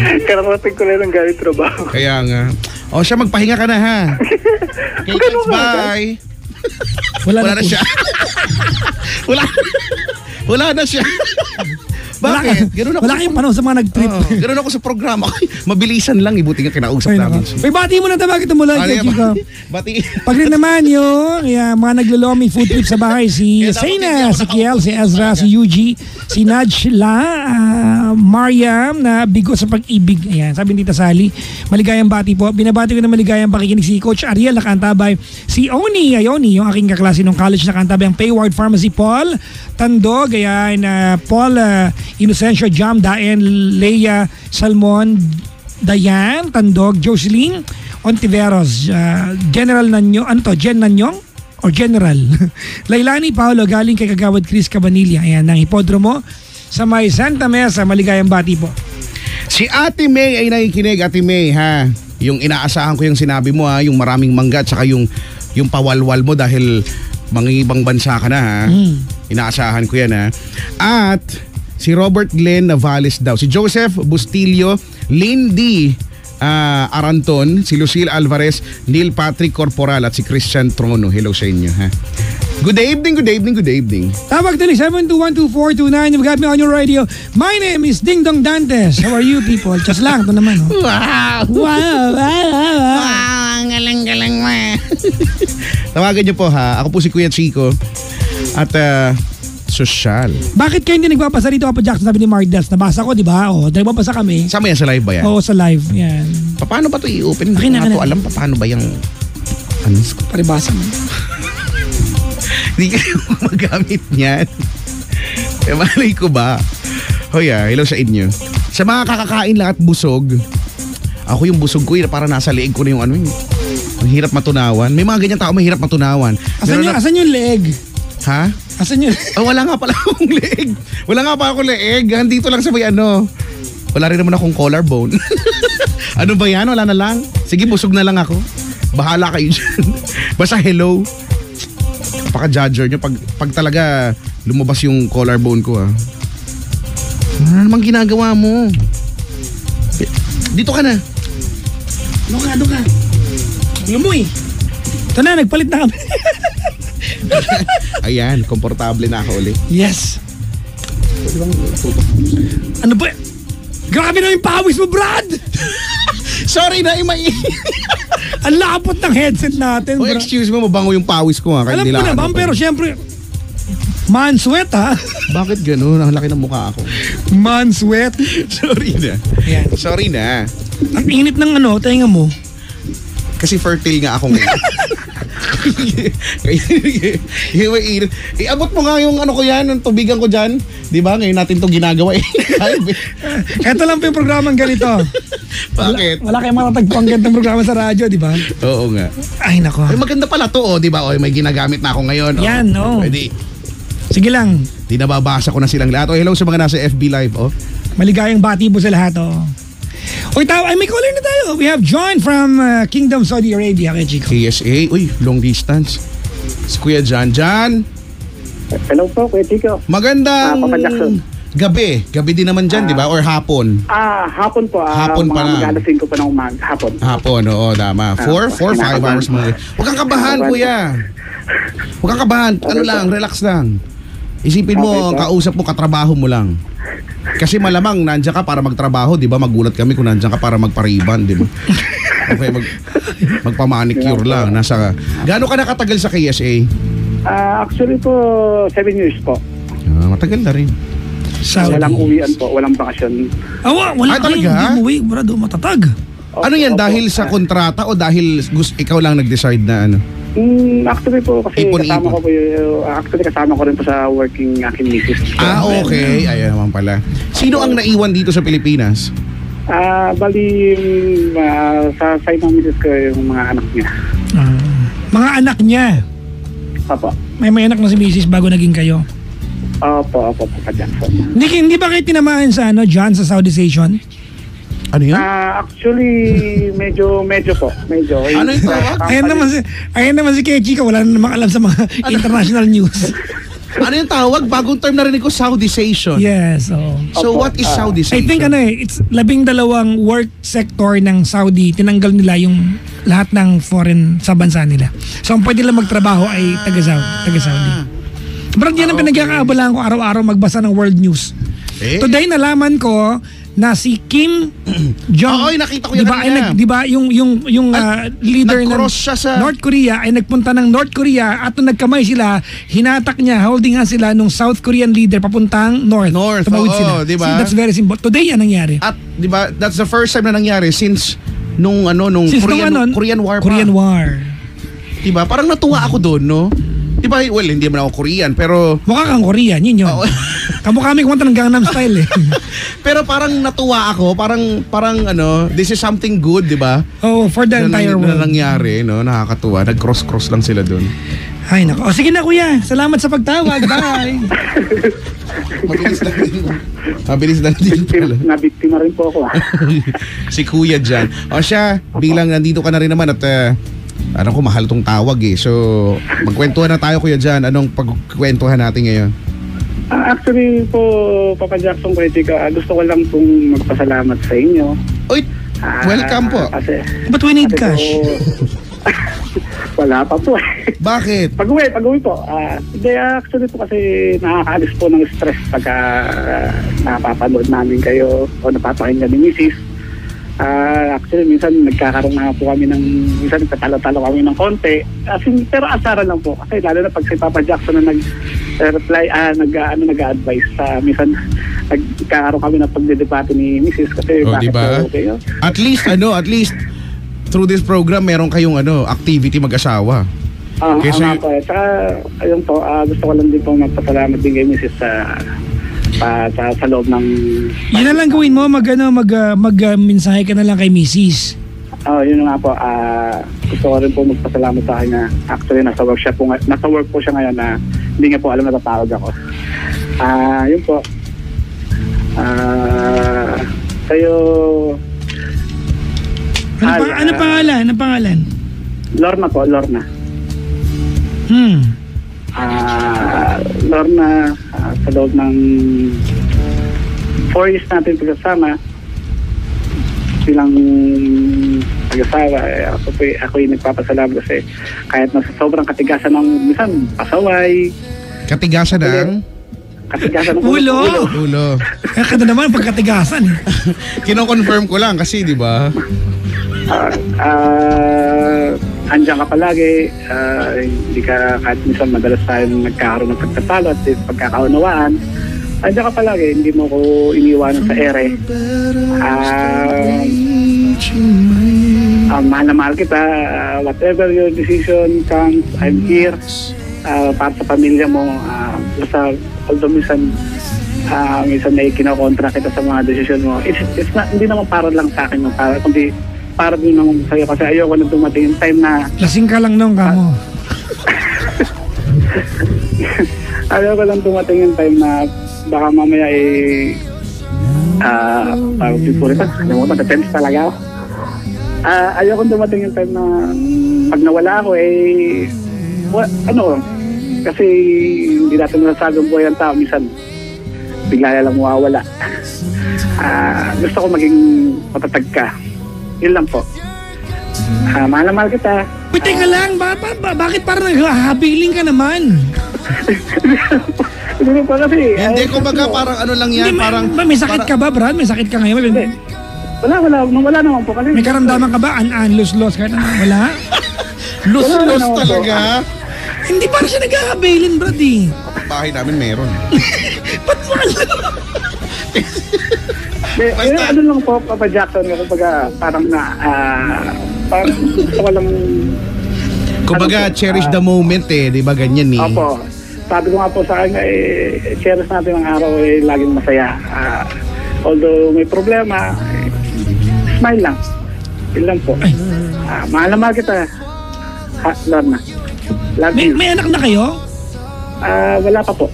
[SPEAKER 4] Kararating ko lang ng galing trabaho.
[SPEAKER 2] Kaya nga. Siya, magpahinga ka na, ha? Okay, bye. Wala na siya. Wala na siya. Bakit?
[SPEAKER 3] Wala kayong panahon sa mga nag-trip.
[SPEAKER 2] Ganun ako sa programa. Mabilisan lang, buti nga kinausap namin.
[SPEAKER 3] May bati mo na tabagit mo lang, Chico.
[SPEAKER 2] Bati.
[SPEAKER 3] Pag rin naman yung mga nagluloming food trip sa bahay, si Seyna, si Kiel, si Ezra, si Yuji, si Najla, Mariam na bigo sa pag-ibig. Ayan, sabi ni Tita Sally, maligayang bati po. Binabati ko na maligayang pakikinig si Coach Ariel, nakaantabay. Si Oni, yung aking kaklase nung college, nakaantabay ang Payward Pharmacy, Paul Tandog, ayan, Paul Inocencio Jam, Daen, Leia Salmon, Dayan Tandog, Jocelyn Ontiveros, General Nanyong, Jen Nanyong or General Lailani Paolo, galing kay Kagawad Chris Cabanilla, ayan, ng Hipodromo sa may Santa Mesa, maligayang bati po.
[SPEAKER 2] Si Ate May ay nakikinig, Ate May, ha? Yung inaasahan ko yung sinabi mo, ha? Yung maraming mangga at saka yung pawalwal mo dahil mangibang bansa ka na, ha? Inaasahan ko yan, ha? At si Robert Glenn Navales daw, si Joseph Bustillo, Lindy Aranton, si Lucille Alvarez, Neil Patrick Corporal at si Christian Trono. Hello sa inyo, ha? Good evening, good evening, good evening.
[SPEAKER 3] Tawag din 7212429. You've got me on your radio. My name is Ding Dong Dantes. How are you people? Just lang, ito naman. Oh.
[SPEAKER 2] Wow! Wow! Galang-galang mo. Tawagan niyo po, ha? Ako po si Kuya Chico. At sosyal.
[SPEAKER 3] Bakit kayo hindi nagbabasa rito, Papa Jackson? Sabi ni Mark Dels. Nabasa ko, di ba? O, nagbabasa kami.
[SPEAKER 2] Sama yan sa live ba yan?
[SPEAKER 3] Oo, sa live. Yan.
[SPEAKER 2] Paano ba ito i-open? Hindi ko nga ito alam paano ba yung... Ano?
[SPEAKER 3] Paribasa mo.
[SPEAKER 2] Hindi kayo magamit niyan. Malay ko ba? Hoy, hello sa inyo. Sa mga kakakain lang at busog, ako yung busog ko, para nasa leeg ko na yung ano yun. Ang hirap matunawan. May mga ganyan tao, mahirap matunawan.
[SPEAKER 3] Asan yung leg?
[SPEAKER 2] Ha?
[SPEAKER 3] Asan yun?
[SPEAKER 2] Wala nga pala akong leeg. Wala nga pa akong leeg. Dito lang sa may ano. Wala rin naman akong collarbone. Ano ba yan? Wala na lang. Sige, busog na lang ako. Bahala kayo dyan. Basta hello. Napaka-judger nyo. Pag talaga lumabas yung collarbone ko, ha. Ano namang ginagawa mo? Dito ka na. Doon ka. Lumoy.
[SPEAKER 3] Ito na, nagpalit na kami.
[SPEAKER 2] Ayan, komportable na ako ulit.
[SPEAKER 3] Yes. Ano ba? Grabe na yung pawis mo, Brad!
[SPEAKER 2] Sorry na,
[SPEAKER 3] Ang lapot ng headset natin,
[SPEAKER 2] Brad. Excuse mo, mabango yung pawis ko, ha.
[SPEAKER 3] Alam ko naman, pero syempre, man sweat, ha?
[SPEAKER 2] Bakit ganun? Ang laki ng mukha ako.
[SPEAKER 3] Man sweat.
[SPEAKER 2] Sorry na.
[SPEAKER 3] Yan.
[SPEAKER 2] Sorry na.
[SPEAKER 3] Ang init ng tenga mo.
[SPEAKER 2] Kasi fertile nga ako ngayon. Iabot mo nga yung ko yan, yung tubigan ko dyan. Di ba? Ngayon natin itong ginagawa eh.
[SPEAKER 3] Ito lang po yung programang ganito.
[SPEAKER 2] Bakit?
[SPEAKER 3] Wala kayong matatagpuan ganitong programa sa radyo, di ba?
[SPEAKER 2] Oo nga.
[SPEAKER 3] Ay, nako.
[SPEAKER 2] Ay, maganda pala to, di ba? May ginagamit na ako ngayon.
[SPEAKER 3] Yan, no.
[SPEAKER 2] Pwede.
[SPEAKER 3] Sige lang.
[SPEAKER 2] Di nababasa ko na silang lahat. Hello sa mga nasa FB Live.
[SPEAKER 3] Maligayang bati po sa lahat. Uy, may caller na tayo. We have John from Kingdom Saudi Arabia. Kay Chico.
[SPEAKER 2] KSA. Uy, long distance. Si Kuya John.
[SPEAKER 5] Hello po, Kuya Chico.
[SPEAKER 2] Magandang
[SPEAKER 5] Papa Jackson.
[SPEAKER 2] Gabi. Gabi din naman dyan, di ba? Or hapon?
[SPEAKER 5] Hapon po.
[SPEAKER 2] Hapon pa na.
[SPEAKER 5] Mag-alasing ko pa ng hapon.
[SPEAKER 2] Hapon, oo, tama. 4, 5 hours mo. Huwag kang kabahan, Kuya. Huwag kang kabahan. Ano lang, relax lang. Isipin mo, kausap mo, katrabaho mo lang. Kasi malamang nandiyan ka para magtrabaho, di ba? Magulat kami kung nandiyan ka para magpariban, di ba? Okay, magpamanicure lang. Gaano ka nakatagal sa KSA?
[SPEAKER 5] Actually po, 7 years po.
[SPEAKER 2] Matagal na rin.
[SPEAKER 5] Walang uwian po, walang bakasyon.
[SPEAKER 3] Wala
[SPEAKER 2] talaga?
[SPEAKER 3] Hindi umuwi, brado, matatag.
[SPEAKER 2] Ano yan, dahil sa kontrata o dahil ikaw lang nag-decide na ano?
[SPEAKER 5] Actually po, kasi kasama ko rin po sa working aking misis.
[SPEAKER 2] Okay. Ayan naman pala. Sino ang naiwan dito sa Pilipinas?
[SPEAKER 5] Bali, sa side ng misis ko yung mga anak niya.
[SPEAKER 3] Mga anak niya?
[SPEAKER 5] Opo.
[SPEAKER 3] May anak na si misis bago naging kayo?
[SPEAKER 5] Opo, Papa Jackson.
[SPEAKER 3] Hindi ba kayo tinamaan sa John, sa Southeization?
[SPEAKER 2] Ano yun?
[SPEAKER 5] Actually, medyo po. Medyo.
[SPEAKER 2] Ano yung tawag?
[SPEAKER 3] Ayan naman si Kechi ka, wala na namang alam sa mga international news.
[SPEAKER 2] Ano yung tawag? Bagong term narinig ko, Southeization.
[SPEAKER 3] Yes.
[SPEAKER 2] So what is Southeization?
[SPEAKER 3] I think it's 12 work sector ng Saudi. Tinanggal nila yung lahat ng foreign sa bansa nila. So ang pwede lang magtrabaho ay taga-Saudi. Brad, yan ang pinagkakaabalaan ko araw-araw magbasa ng world news. Today nalaman ko na si Kim Jong,
[SPEAKER 2] nakita ko yan kanina.
[SPEAKER 3] Di ba yung leader ng North Korea ay nagpunta ng North Korea at nung nagkamay sila, hinatak niya, holding hands sila nung South Korean leader papuntang North. Tumawid sila.
[SPEAKER 2] Diba?
[SPEAKER 3] See, that's very simple. Today yan nangyari.
[SPEAKER 2] At di ba, that's the first time na nangyari since nung Korean War pa.
[SPEAKER 3] Korean War.
[SPEAKER 2] Di ba? Parang natuwa ako doon, no? Di ba, well, hindi man ako Korean, pero...
[SPEAKER 3] Mukha kang Korean, yun. Kamukha kami kumanta ng Gangnam Style eh.
[SPEAKER 2] Pero parang natuwa ako, parang this is something good, di ba?
[SPEAKER 3] For the entire world.
[SPEAKER 2] Na nangyari, no? Nakakatuwa. Nag-cross-cross lang sila doon.
[SPEAKER 3] Ay, nako. O, sige na, kuya. Salamat sa pagtawag. Bye.
[SPEAKER 2] Mabilis na din pala.
[SPEAKER 5] Nabiktima rin po ako.
[SPEAKER 2] Si Kuya dyan. O siya, bilang nandito ka na rin naman at alam ko mahal tong tawag eh. So, magkwentuhan na tayo Kuya dyan. Anong pagkwentuhan natin ngayon?
[SPEAKER 5] Actually po, Papa Jackson, gusto ko lang pong magpasalamat sa inyo.
[SPEAKER 2] Uy, welcome po.
[SPEAKER 5] Kasi,
[SPEAKER 3] But we need cash.
[SPEAKER 5] Wala pa po.
[SPEAKER 2] Bakit?
[SPEAKER 5] Pag-uwi po. Actually po kasi nakakaalis po ng stress pagka napapanood namin kayo o napapakinggan ni Mrs. Actually, minsan nagkakaroon na po kami minsan nagtatalo-talo kami ng konti. Pero asaran lang po. Kasi lalo na pag si Papa Jackson na nag-reply, nag-advise. Minsan nagkakaroon kami ng pagdedebate ni Mrs. Kasi bakit
[SPEAKER 2] diba?
[SPEAKER 5] po kayo?
[SPEAKER 2] At least through this program meron kayong activity mag-asawa.
[SPEAKER 5] Kasi po. Saka, ayun po, gusto ko lang din po magpasalamat din kay Mrs. sa loob ng...
[SPEAKER 3] Yun na lang gawin mo, mag-mensahe ka na lang kay Mrs.
[SPEAKER 5] Yun nga po, gusto ko rin po magpasalamat sa akin na actually nasa work po siya ngayon na hindi nga po alam na tatawag ako. Yun po. Kayo...
[SPEAKER 3] Ano pangalan?
[SPEAKER 5] Lorna po, Lorna. Lorna, sa loob ng 4 years natin pagkasama bilang pag-asawa, ako yung nagpapasalamat kasi kahit nasa sobrang katigasan ng minsan pasaway.
[SPEAKER 2] Katigasan ng?
[SPEAKER 5] Katigasan ng
[SPEAKER 3] ulo. Kaya naman pagkatigasan.
[SPEAKER 2] Kino-confirm ko lang kasi di ba?
[SPEAKER 5] Andiyan ka palagi, hindi ka kahit minsan madalas tayo nagkakaroon ng pagtatalo at pagkakaunawaan. Andiyan ka palagi, hindi mo ko iniwanan sa ere. Mahal na mahal kita, whatever your decision comes, I'm here para sa pamilya mo. Although minsan may kinokontra kita sa mga decision mo, it's not, hindi naman para lang sa akin, kundi para din naman sa'yo kasi ayoko na dumating yung time na...
[SPEAKER 3] Lasing ka lang nung kamo.
[SPEAKER 5] Ayoko lang dumating yung time na baka mamaya parang pipuritan, depends talaga ako. Ayoko dumating yung time na pag nawala ako kasi hindi natin nasasabi ang buhay ng tao, minsan bigla lang mawawala. Gusto ko maging matatag ka. Yun lang po. Mahal na mahal kita.
[SPEAKER 3] Uy, teka lang. Bakit parang naghahabiling ka naman?
[SPEAKER 5] Hindi pa kasi.
[SPEAKER 2] Hindi, kumbaga parang lang yan.
[SPEAKER 3] May sakit ka ba, Brad? May sakit ka ngayon?
[SPEAKER 5] Hindi. Wala naman po. Kasi
[SPEAKER 3] may karamdaman ka ba? Lose kahit ano? Wala?
[SPEAKER 2] Lose talaga?
[SPEAKER 3] Hindi parang siya naghahabilin, Brad eh.
[SPEAKER 2] Bahay namin meron.
[SPEAKER 3] Ba't mo alam?
[SPEAKER 5] Ano lang po, Papa Jackson, kumbaga parang gusto ko lang...
[SPEAKER 2] Kumbaga, cherish the moment di ba ganyan eh?
[SPEAKER 5] Opo. Sabi ko nga po sa kanya, cherish natin ang araw, laging masaya. Although may problema, smile lang. Yun lang po. Mahal na mahal kita, Lorna. Love you.
[SPEAKER 3] May anak na kayo?
[SPEAKER 5] Wala pa po.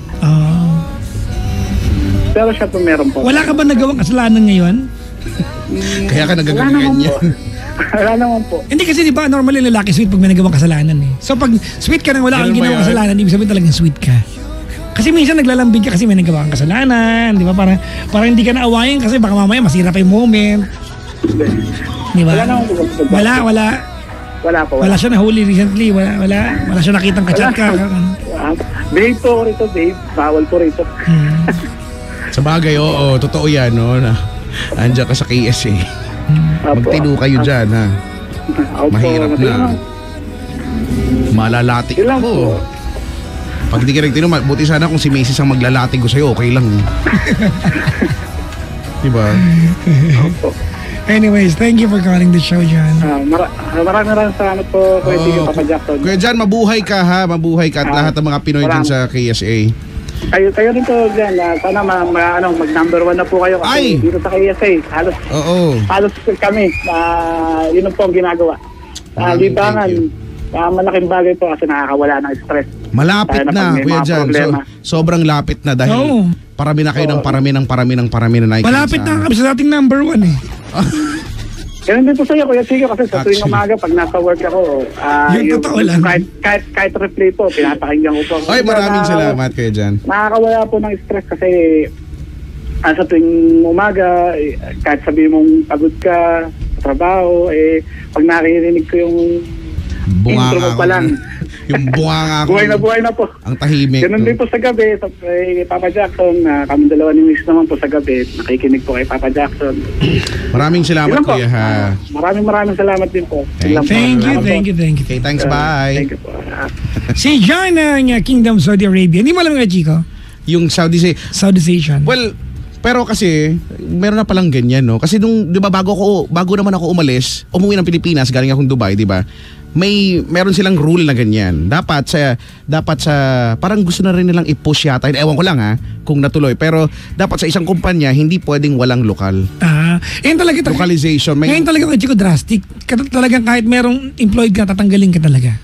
[SPEAKER 5] Pero siya po meron po.
[SPEAKER 3] Wala ka ba nagawang kasalanan ngayon?
[SPEAKER 2] Kaya ka nagaganyan.
[SPEAKER 5] Wala naman po.
[SPEAKER 3] Hindi kasi di ba normally lalaki sweet pag may nagawang kasalanan eh. So pag sweet ka nang wala kang ginawang kasalanan, ibig sabihin talagang sweet ka. Kasi minsan naglalambing ka kasi may nagawang kasalanan, di ba? Parang hindi ka naawayin kasi baka mamaya masira pa yung moment. Di ba?
[SPEAKER 5] Wala naman po. Wala po.
[SPEAKER 3] Wala siya nahuli recently. Wala siya nakitang kachat ka.
[SPEAKER 5] Babe po rito, babe. Bawal po rito.
[SPEAKER 2] Sa bagay, oo, totoo yan, no? Andiyan ka sa KSA. Magtino kayo dyan, ha? Mahirap na. Malalati ko. Pag di ka nagtino, buti sana kung si Macy's ang maglalati ko sa'yo, okay lang. Diba?
[SPEAKER 3] Anyways, thank you for calling the show, John.
[SPEAKER 5] Maraming salamat po, Kuya Tigil, Papa Jackson.
[SPEAKER 2] Kuya John, mabuhay ka ha, mabuhay ka at lahat ng mga Pinoy dyan sa KSA.
[SPEAKER 5] Kayo rin po dyan, sana mag-number 1 na po kayo kasi dito sa KSA. Halos kami, yun po ang ginagawa. Libangan, malaking bagay po kasi nakakawala ng stress.
[SPEAKER 2] Malapit na, Kuya Jan. Sobrang lapit na dahil parami na kayo ng parami na nakikinig.
[SPEAKER 3] Malapit na kami sa dating number 1 eh.
[SPEAKER 5] Ganun din po sa'yo, Kuya Chico, kasi sa tuwing umaga, pag nasa work ako,
[SPEAKER 3] yung totoo lang.
[SPEAKER 5] Kahit replay po, pinapakinggan ko po.
[SPEAKER 2] Ay, maraming salamat, Kuya Jan.
[SPEAKER 5] Nakakawala po ng stress kasi sa tuwing umaga, kahit sabihin mong pagod ka sa trabaho, pag nakirinig ko yung intro mo pa lang.
[SPEAKER 2] Yung bunganga ko.
[SPEAKER 5] Buhay na po.
[SPEAKER 2] Ang tahimik.
[SPEAKER 5] Ganun din po sa gabi, kay Papa Jackson, kami dalawa ni Miss naman po sa gabi, nakikinig po kay Papa Jackson.
[SPEAKER 2] Maraming salamat, Kuya, ha.
[SPEAKER 5] Maraming salamat din po.
[SPEAKER 3] Thank you.
[SPEAKER 2] Okay, thanks, bye.
[SPEAKER 5] Thank you po.
[SPEAKER 3] Si John ng Kingdom Saudi Arabia. Hindi mo alam nga, Chico?
[SPEAKER 2] Yung
[SPEAKER 3] Southeast.
[SPEAKER 2] Well, pero kasi, meron na palang ganyan, no? Kasi nung, di ba, bago naman ako umuwi ng Pilipinas, galing akong Dubai, di ba? Meron silang rule na ganyan. Dapat sa parang gusto na rin nilang i-push yata. Ewan ko lang kung natuloy. Pero dapat sa isang kumpanya, hindi pwedeng walang lokal.
[SPEAKER 3] Yan talaga.
[SPEAKER 2] Localization.
[SPEAKER 3] Ngayon talaga, Chico, drastic. Talagang kahit merong employed ka, tatanggalin ka talaga.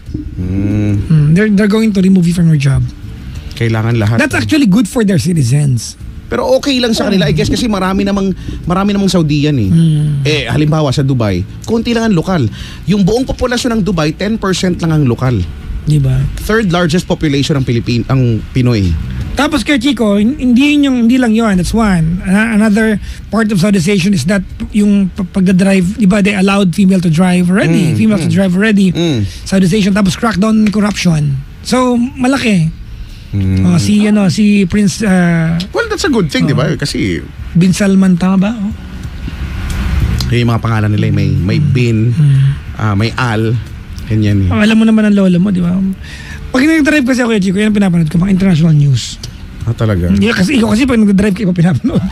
[SPEAKER 3] They're going to remove you from your job.
[SPEAKER 2] Kailangan lahat.
[SPEAKER 3] That's actually good for their citizens.
[SPEAKER 2] Pero okay lang sa kanila. I guess kasi marami namang Saudian eh. Halimbawa sa Dubai, konti lang ang lokal. Yung buong populasyon ng Dubai, 10% lang ang lokal.
[SPEAKER 3] Diba?
[SPEAKER 2] Third largest population ng ang Pinoy.
[SPEAKER 3] Tapos kay Chico, hindi lang yun. That's one. Another part of Saudization is that yung pagdadrive, diba, they allowed female to drive already. Females to drive already. Saudization. Tapos crackdown on corruption. So, malaki. Si Prince
[SPEAKER 2] well, that's a good thing, di ba? Kasi
[SPEAKER 3] Bin Salman, tama ba?
[SPEAKER 2] yung mga pangalan nila may Bin, may Al, ganyan.
[SPEAKER 3] Alam mo naman ang lola mo, di ba? Pag nag-drive kasi ako, Chico, yan ang pinapanood ko, mga international news.
[SPEAKER 2] Talaga?
[SPEAKER 3] Kasi pag nag-drive kayo, pinapanood.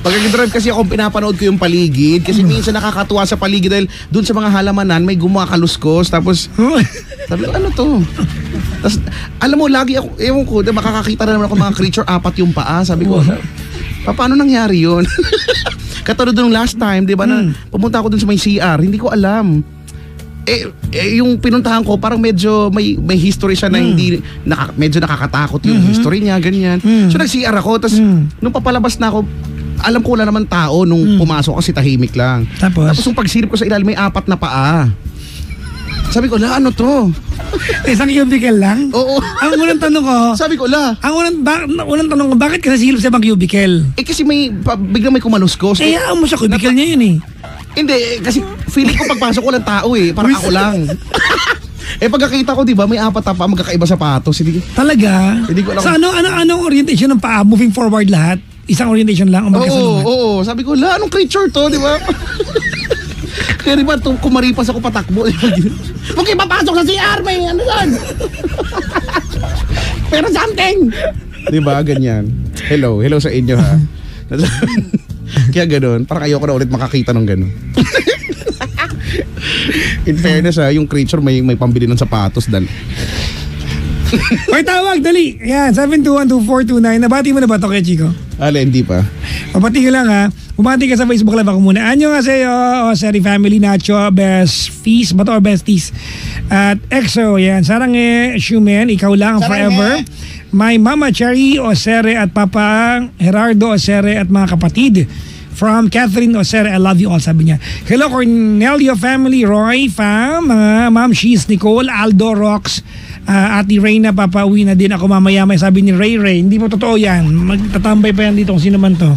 [SPEAKER 2] Pag nag-drive kasi ako, pinapanood ko yung paligid. Kasi minsan nakakatuwa sa paligid dahil dun sa mga halamanan, may gumakaluskos. Tapos, sabi ko, ano to? Tapos, alam mo, lagi ako, ewan ko, makakakita na naman ako mga creature, 4 yung paa. Sabi ko, paano nangyari yun? Katulad nung last time, di ba, na pumunta ako dun sa may CR, hindi ko alam. Yung pinuntahan ko, parang medyo may history siya na medyo nakakatakot yung history niya, ganyan. So nag-CR ako, tapos nung papalabas na ako, alam ko wala naman tao nung pumasok kasi tahimik lang. Tapos yung pagsilip ko sa ilalim, may 4 na paa. Sabi ko, ano to?
[SPEAKER 3] Isang cubicle lang?
[SPEAKER 2] Oo.
[SPEAKER 3] Ang unang tanong ko,
[SPEAKER 2] sabi ko,
[SPEAKER 3] ang unang tanong ko, bakit ka nasilip sa ibang cubicle?
[SPEAKER 2] Kasi biglang may kumaluskos.
[SPEAKER 3] Ayaw mo sa cubicle niya yun eh.
[SPEAKER 2] Hindi, kasi feeling ko pagpasok ko lang tao eh. Parang ako lang. Pagkakita ko, di ba, may 4 na paa, magkakaiba sapatos.
[SPEAKER 3] Talaga?
[SPEAKER 2] Hindi ko alam.
[SPEAKER 3] So anong orientation ng paa? Moving forward lahat? Isang orientation lang?
[SPEAKER 2] Oo. Sabi ko, anong creature to, di ba? Kaya di ba, kumaripas ako patakbo. Okay, papasok sa CR, may ano yan. Pero something. Di ba, ganyan. Hello sa inyo ha. Kaya ganun, parang ayoko na ulit makakita ng ganun. In fairness yung creature may pambili ng sapatos dan.
[SPEAKER 3] May tawag, dali. Yan, 7212429. Nabati mo na ba ito kay Chico?
[SPEAKER 2] Hindi pa.
[SPEAKER 3] Pabati ko lang ha. Bumati ka sa Facebook Live ako muna. Anyo nga sa'yo, Seri Family Nacho, Best Feast, bato or Besties. At EXO, yan. Sarang Shumen, ikaw lang forever. My Mama Cherry Osere at Papa Gerardo Osere at mga kapatid. From Catherine Osere, I love you all, sabi niya. Hello Cornelio family, Roy, fam, Ma'am She's, Nicole, Aldo, Rox, Ate Reyna, papauwi na din ako mamaya. May sabi ni Ray. Hindi mo totoo yan. Magtatambay pa yan dito kung sino man to.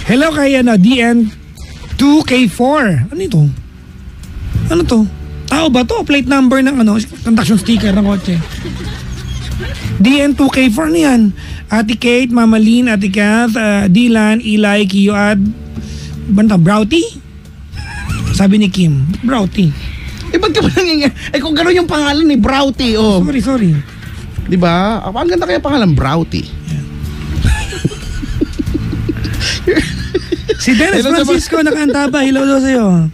[SPEAKER 3] Hello kay DN2K4. Ano ito? Ano to? Tao ba to? Plate number ng conduction sticker ng kotse. DN2K4 na yan. Ate Kate, Mama Lynn, Ate Kath, Dylan, Eli, Kiyo at Browty? Sabi ni Kim, Browty.
[SPEAKER 2] Ba't ka ba nangyayari? Kung gano'n yung pangalan ni Browty,
[SPEAKER 3] Sorry.
[SPEAKER 2] Diba? Ang ganda kaya pangalan, Browty.
[SPEAKER 3] Yeah. Si Dennis Francisco, nakanta ba? Hello daw sa'yo.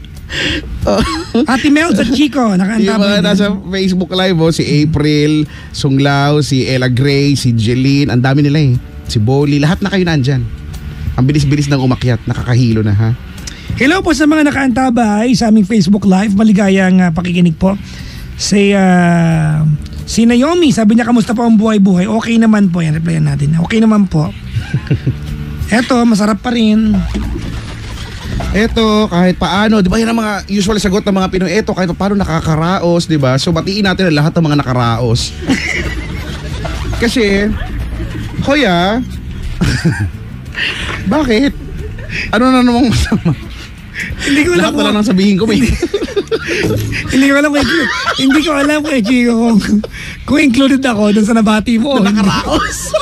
[SPEAKER 3] Ate Mel sa Chico, nakanta ba?
[SPEAKER 2] Diba, nasa Facebook Live, si April, Sunglao, si Ella Gray, si Jeline, ang dami nila Si Bolly, lahat na kayo nandyan. Ang bilis-bilis ng umakyat, nakakahilo na ha.
[SPEAKER 3] Hello po sa mga nakaantabay sa aming Facebook Live. Maligayang pakikinig po. Si Naomi, sabi niya, kamusta po ang buhay-buhay? Okay naman po. Yan, replyan natin. Okay naman po. Eto, masarap pa rin.
[SPEAKER 2] Eto, kahit paano, di ba yan ang mga usual sagot ng mga Pinoy, eto, kahit paano nakakaraos, di ba? So, batiin natin ang lahat ng mga nakaraos. Kasi, Hoya, bakit? Ano na namang masama?
[SPEAKER 3] Hindi ko alam
[SPEAKER 2] lahat na lang nang sabihin ko, may.
[SPEAKER 3] Hindi ko alam kay Chico kung included ako dun sa nabati mo.
[SPEAKER 2] Nakaraos?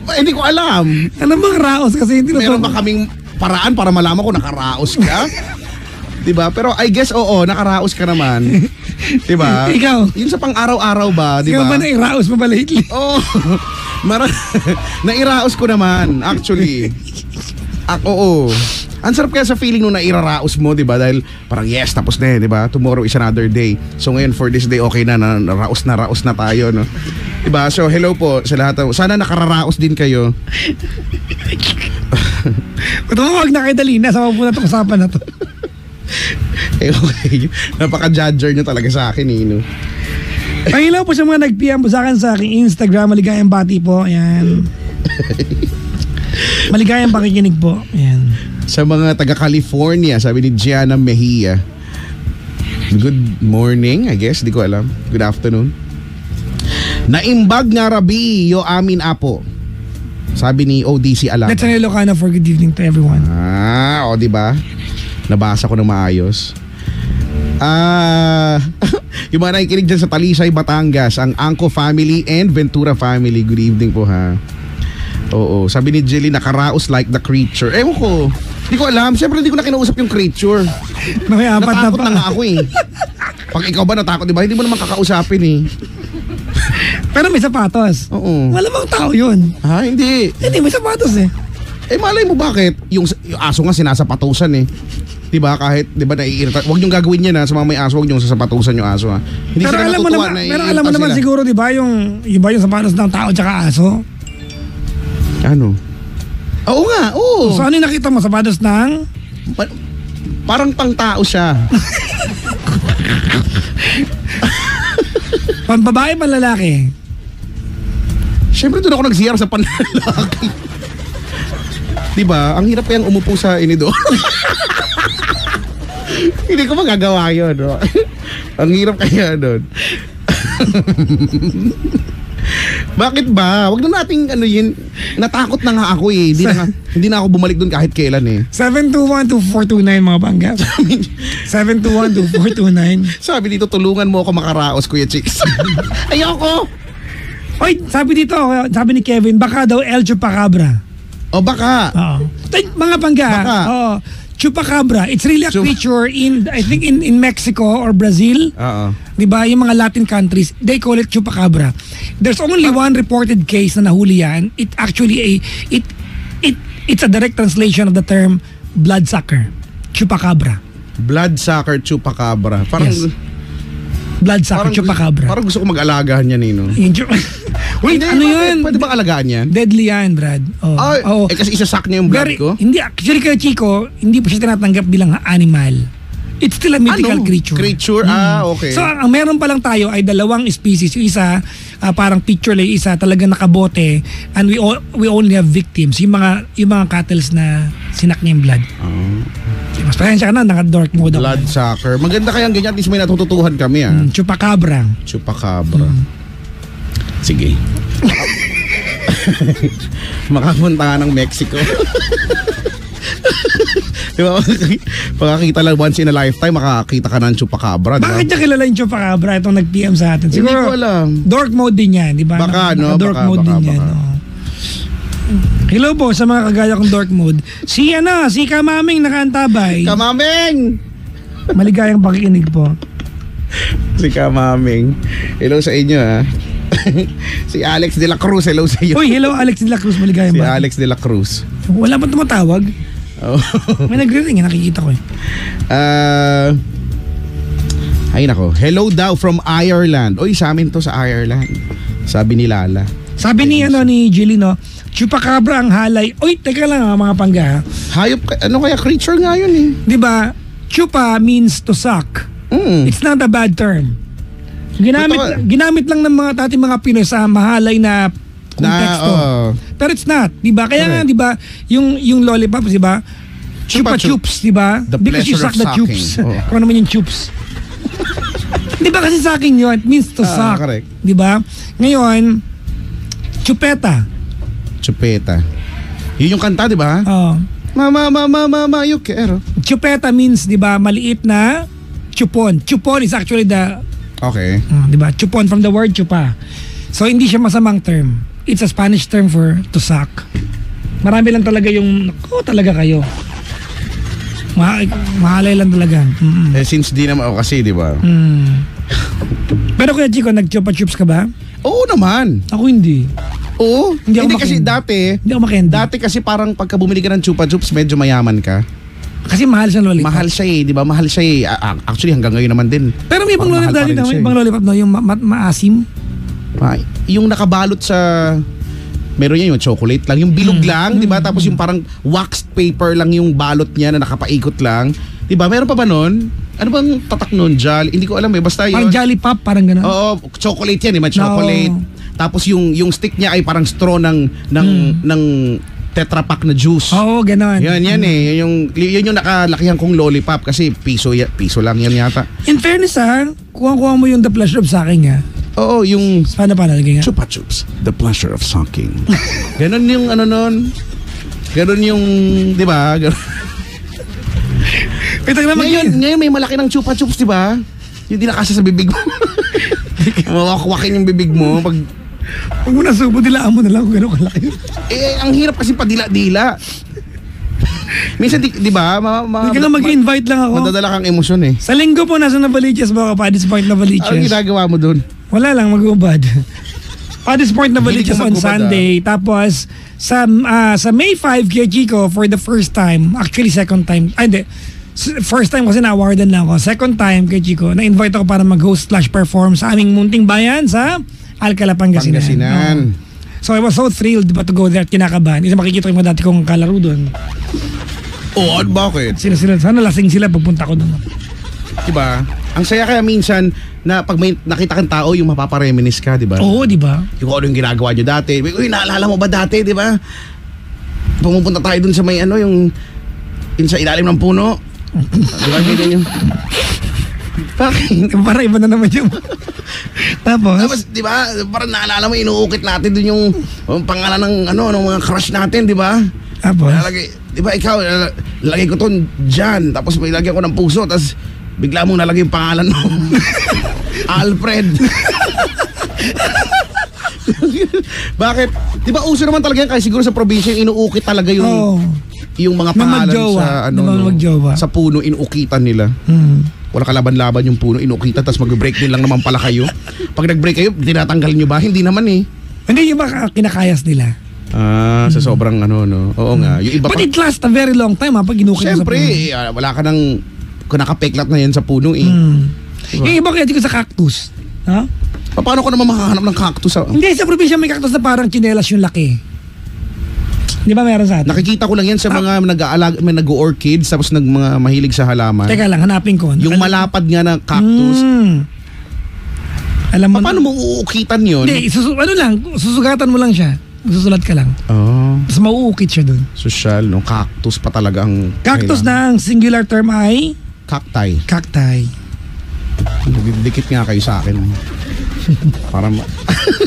[SPEAKER 2] Hindi ko alam.
[SPEAKER 3] Ano bang raos kasi hindi
[SPEAKER 2] Meron ba kaming paraan para malaman ko nakaraos ka? Diba? Pero I guess oo, nakaraos ka naman. Diba?
[SPEAKER 3] Ikaw?
[SPEAKER 2] Yun sa pang-araw-araw ba? Diba?
[SPEAKER 3] Ikaw ba nairaos mo ba lately?
[SPEAKER 2] Oo. Nairaos ko naman, actually. Oo. Ang sarap kaya sa feeling nung nairaraos mo, diba? Dahil parang yes, tapos na diba? Tomorrow is another day. So ngayon for this day, okay na, raos na tayo, no? Diba? So hello po sa lahat. Sana nakararaos din kayo.
[SPEAKER 3] Ito mo, huwag na kayo Dalina. Sama po na itong usapan na to.
[SPEAKER 2] Okay. Napaka-judger nyo talaga sa akin, no?
[SPEAKER 3] Pangilaw po sa mga nag-PM po sa akin sa aking Instagram. Maligayang bati po. Ayan. Maligayang pakikinig po. Ayan.
[SPEAKER 2] Sa mga taga-California, sabi ni Gianna Mejia. Good morning, I guess. Di ko alam. Good afternoon. Naimbag nga rabi, yo amin apo. Sabi ni ODC Alam.
[SPEAKER 3] Let's say Ilocano for good evening to everyone.
[SPEAKER 2] O diba? Nabasa ko ng maayos. Yung mga nakikinig dyan sa Talisay, Batangas, ang Angco family and Ventura family. Good evening po ha. Oo, sabi ni Jelly, nakaraos like the creature. Ewan ko, hindi ko alam. Siyempre hindi ko na kinausap yung creature.
[SPEAKER 3] May apat na
[SPEAKER 2] Natakot
[SPEAKER 3] pa.
[SPEAKER 2] na nga ako eh. Pag ikaw ba natakot, diba? Hindi mo naman kakausapin eh.
[SPEAKER 3] Pero may sapatos.
[SPEAKER 2] Oo.
[SPEAKER 3] Malamang tao yun.
[SPEAKER 2] Ha? Hindi.
[SPEAKER 3] Hindi, may sapatos eh.
[SPEAKER 2] Malay mo bakit? Yung aso nga sinasapatusan eh. Diba? Kahit, diba, naiirita. Huwag niyong gagawin yan ha. Sa mga may aso, huwag niyong sasapatusan yung aso ha. Hindi
[SPEAKER 3] Pero
[SPEAKER 2] sila
[SPEAKER 3] alam mo
[SPEAKER 2] natutuwa
[SPEAKER 3] naman,
[SPEAKER 2] na
[SPEAKER 3] pero alam mo naman siguro, diba, yung sapatos ng tao tsaka aso?
[SPEAKER 2] Ano? Oo nga, oo.
[SPEAKER 3] So ano yung nakita mo? Sapatos ng?
[SPEAKER 2] Parang pang tao siya.
[SPEAKER 3] Pambabae, panlalaki?
[SPEAKER 2] Siyempre doon ako nag-CR sa panlalaki. Diba? Ang hirap kayang umupo sa inidor. Hindi ko magagawa yun. No? Ang hirap kaya doon. Bakit ba? Wag na nating ano yun. Natakot na nga ako eh. Hindi na ako bumalik doon kahit kailan eh.
[SPEAKER 3] 721-2429 mga bangga. 721-2429.
[SPEAKER 2] Sabi dito, tulungan mo ako makaraos, Kuya Chicks. Ayoko!
[SPEAKER 3] Oy, sabi ni Kevin, baka daw El Chupacabra.
[SPEAKER 2] O baka.
[SPEAKER 3] Oo. Mga bangga.
[SPEAKER 2] Baka.
[SPEAKER 3] Oo. Chupacabra. It's really a creature I think in Mexico or Brazil.
[SPEAKER 2] Oo.
[SPEAKER 3] Diba? Yung mga Latin countries, they call it Chupacabra. There's only one reported case na nahuli yan. It actually it's a direct translation of the term bloodsucker. Chupacabra.
[SPEAKER 2] Bloodsucker, Chupacabra. Parang,
[SPEAKER 3] Yes. Bloodsucker, Chupacabra.
[SPEAKER 2] Parang gusto ko mag-alagahan yan eh, no?
[SPEAKER 3] Wait, ano yun?
[SPEAKER 2] Pwede ba alagaan yan?
[SPEAKER 3] Deadly yan, Brad. Oh.
[SPEAKER 2] Ay,
[SPEAKER 3] Oh.
[SPEAKER 2] kasi isasak niya yung blood ko?
[SPEAKER 3] Hindi, actually kay Chico, hindi pa siya tinatanggap bilang animal. It's still a mythical creature.
[SPEAKER 2] Creature? Okay.
[SPEAKER 3] So, ang meron pa lang tayo ay dalawang species. Yung isa, parang picture lang, isa talagang nakabote. And we only have victims. Yung mga cattles na sinak niya yung blood. Mas pasensya ka na, naka-dark mode ako.
[SPEAKER 2] Bloodsucker. Maganda kayang ganyan, at least may natututuhan kami ah.
[SPEAKER 3] Chupacabra.
[SPEAKER 2] Chupacabra. Sige. Makapunta ka ng Mexico. Diba? Pagkakita lang once in a lifetime, makakita ka ng Chupacabra. Diba?
[SPEAKER 3] Bakit niya kilala yung Chupacabra? Itong nag-PM sa atin.
[SPEAKER 2] Hindi ko alam.
[SPEAKER 3] Dark mode din yan, di ba?
[SPEAKER 2] Baka, no?
[SPEAKER 3] Dark
[SPEAKER 2] Baka,
[SPEAKER 3] mode
[SPEAKER 2] baka,
[SPEAKER 3] din yan.
[SPEAKER 2] baka.
[SPEAKER 3] Oh. Hello po sa mga kagaya kong dark mode. Si Kamaming nakaantabay.
[SPEAKER 2] Kamaming!
[SPEAKER 3] Maligayang pakikinig po.
[SPEAKER 2] Si Kamaming. Hello sa inyo ha. Si Alex de la Cruz, hello sa iyo.
[SPEAKER 3] Uy, hello Alex de la Cruz, maligayang
[SPEAKER 2] Si
[SPEAKER 3] ba?
[SPEAKER 2] Alex de la Cruz.
[SPEAKER 3] Wala pa tumatawag.
[SPEAKER 2] Oh.
[SPEAKER 3] May nagre-ring, nakikita ko eh.
[SPEAKER 2] Ay nako, hello daw from Ireland. Oy, sa amin to sa Ireland. Sabi ni Lala.
[SPEAKER 3] Sabi ni Jilly, no, Chupacabra ang halay. Uy, teka lang mga pangga.
[SPEAKER 2] Hayop, ano kaya creature nga yun eh.
[SPEAKER 3] Di ba? Chupa means to suck. It's not a bad term. Ginamit lang ng mga ating mga Pinoy sa mahalay na konteksto. Pero it's not, 'di ba? Kaya nga 'di ba, yung lollipop, 'di ba? Chupa chups, 'di ba? Because you suck the chups. Kung naman yung chups. 'Di ba kasi sucking 'yun, it means to suck. 'Di ba? Ngayon, chupeta. Yun yung kanta, 'di ba? Mama, you care. Chupeta means, 'di ba, maliit na chupon. Chupon is actually the
[SPEAKER 2] okay.
[SPEAKER 3] 'Di ba? Chupon from the word chupa. So hindi siya masamang term. It's a Spanish term for to suck. Marami lang talaga yung talaga kayo. Mahalay lang talaga.
[SPEAKER 2] Since di naman kasi, 'di ba?
[SPEAKER 3] Pero Kuya Chico, nag-chupa chups ka ba?
[SPEAKER 2] Oo naman.
[SPEAKER 3] Ako hindi.
[SPEAKER 2] Oo. Hindi kasi
[SPEAKER 3] hindi ako makendi.
[SPEAKER 2] Dati kasi parang pagka bumili ka ng chupa chups, medyo mayaman ka.
[SPEAKER 3] Kasi mahal siya lollipop.
[SPEAKER 2] Mahal siya eh, di ba? Mahal siya eh. Actually, hanggang ngayon naman din.
[SPEAKER 3] Pero may ibang lollipop dati na, may ibang lollipop no, yung maasim.
[SPEAKER 2] Yung nakabalot sa, meron yan yung chocolate lang, yung bilog lang, di ba? Tapos yung parang waxed paper lang yung balot niya na nakapaikot lang. Di ba? Meron pa ba nun? Ano bang tatak nun? Jolly? Hindi ko alam eh. Basta yun.
[SPEAKER 3] Parang Jolly Pop, parang gano'n.
[SPEAKER 2] Oo, chocolate yan eh. May chocolate. No. Tapos yung stick niya ay parang straw ng Tetra Pak na juice.
[SPEAKER 3] Oo, gano'n.
[SPEAKER 2] Yan eh. Yun yung nakalakihan kong lollipop kasi piso lang yan yata.
[SPEAKER 3] In fairness kuha mo yung The Pleasure of Sucking
[SPEAKER 2] Oo, yung
[SPEAKER 3] paano lagay nga?
[SPEAKER 2] Chupa Chups, The Pleasure of Sucking. Ganon yung ano nun. Ganon yung, di ba? Ngayon may malaki ng Chupa Chups, di ba? Yung di nakasa sa bibig mo. Mawakwakin yung bibig mo pag
[SPEAKER 3] huwag mo na subo, dilaan mo na lang kung gano'n kalaki.
[SPEAKER 2] Ang hirap kasi padila-dila. Minsan, di ba?
[SPEAKER 3] Hindi ka lang mag-invite lang ako.
[SPEAKER 2] Madadala kang emosyon eh.
[SPEAKER 3] Sa linggo po, nasa Novaliches ba ako? Paddy's Point Novaliches.
[SPEAKER 2] Ano ginagawa mo dun?
[SPEAKER 3] Wala lang, mag-ubad. Paddy's Point Novaliches on Sunday. Tapos, sa May 5, Kuya Chico, for the first time, actually second time, hindi, first time kasi na-awardan lang ako. Second time, Kuya Chico, na-invite ako para mag-host/perform sa aming munting bayan sa Alcala, Pangasinan. So I was so thrilled to go there at kinakabahan. Isa makikita ko yung mga dati kong kalaro doon.
[SPEAKER 2] Oo, bakit?
[SPEAKER 3] Sana lasing sila pagpunta ko doon.
[SPEAKER 2] Diba? Ang saya kaya minsan na pag may nakita kang tao yung mapapareminis ka, diba?
[SPEAKER 3] Oo, diba?
[SPEAKER 2] Yung ano yung ginagawa nyo dati. Uy, naalala mo ba dati, diba? Pumupunta tayo dun sa may yung sa ilalim ng puno. Diba? Ganyan yung
[SPEAKER 3] bakit? Para iba na naman yung Tapos,
[SPEAKER 2] di ba? Parang naalala mo, inuukit natin dun yung pangalan ng ng mga crush natin, di ba?
[SPEAKER 3] Tapos,
[SPEAKER 2] di ba ikaw, lagay ko to dyan, tapos may lagyan ko ng puso, tapos bigla mong nalagay yung pangalan mo. Alfred. Bakit? Di ba uso naman talaga yan, kaya siguro sa probinsya inuukit talaga yung mga pangalan sa puno, inuukitan nila. Wala kalaban-laban yung puno, inukitan, tapos mag-break din lang naman pala kayo. Pag nag-break kayo, tinatanggal nyo ba? Hindi naman eh.
[SPEAKER 3] Hindi, yung ba kinakayas nila?
[SPEAKER 2] Sa sobrang Oo nga. Yung iba
[SPEAKER 3] but it lasts a very long time pag inukit mo sa puno.
[SPEAKER 2] Siyempre, wala ka nang, kung nakapeklat na yan sa puno eh.
[SPEAKER 3] Diba? Yung iba kaya dito sa cactus. Ha?
[SPEAKER 2] Paano ko naman makahanap ng cactus?
[SPEAKER 3] Hindi, sa probinsya may cactus na parang chinelas yung laki. Di ba meron sa atin?
[SPEAKER 2] Nakikita ko lang yan sa mga nag-orchids tapos mga mahilig sa halaman.
[SPEAKER 3] Teka lang, hanapin ko.
[SPEAKER 2] Yung malapad nga na cactus.
[SPEAKER 3] Alam mo,
[SPEAKER 2] paano mo uukitan yun?
[SPEAKER 3] Hindi, susugatan mo lang siya. Susulat ka lang. Tapos mauukit siya dun.
[SPEAKER 2] Social, no? Cactus pa talaga ang
[SPEAKER 3] cactus na ang singular term ay?
[SPEAKER 2] Cacti. Dikit nga kayo sa akin. Para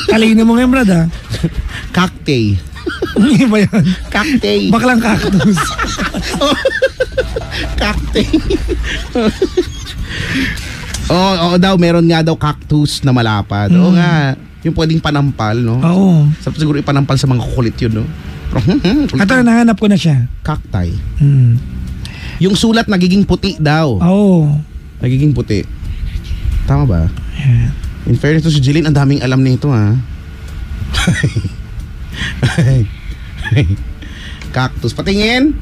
[SPEAKER 3] talino mo ngayon, Brad, ha?
[SPEAKER 2] Cacti.
[SPEAKER 3] Ano ba yan?
[SPEAKER 2] Cacti.
[SPEAKER 3] Baklang cactus.
[SPEAKER 2] Cacti. Oo daw, meron nga daw cactus na malapad. Oo nga, yung pwedeng panampal, no?
[SPEAKER 3] Oo.
[SPEAKER 2] Sarap siguro ipanampal sa mga kukulit yun, no?
[SPEAKER 3] Ito, nahanap ko na siya.
[SPEAKER 2] Cacti. Yung sulat nagiging puti daw.
[SPEAKER 3] Oo.
[SPEAKER 2] Nagiging puti. Tama ba?
[SPEAKER 3] Yeah.
[SPEAKER 2] In fairness to si Jeline, ang daming alam nito, ha? Cactus. Patingin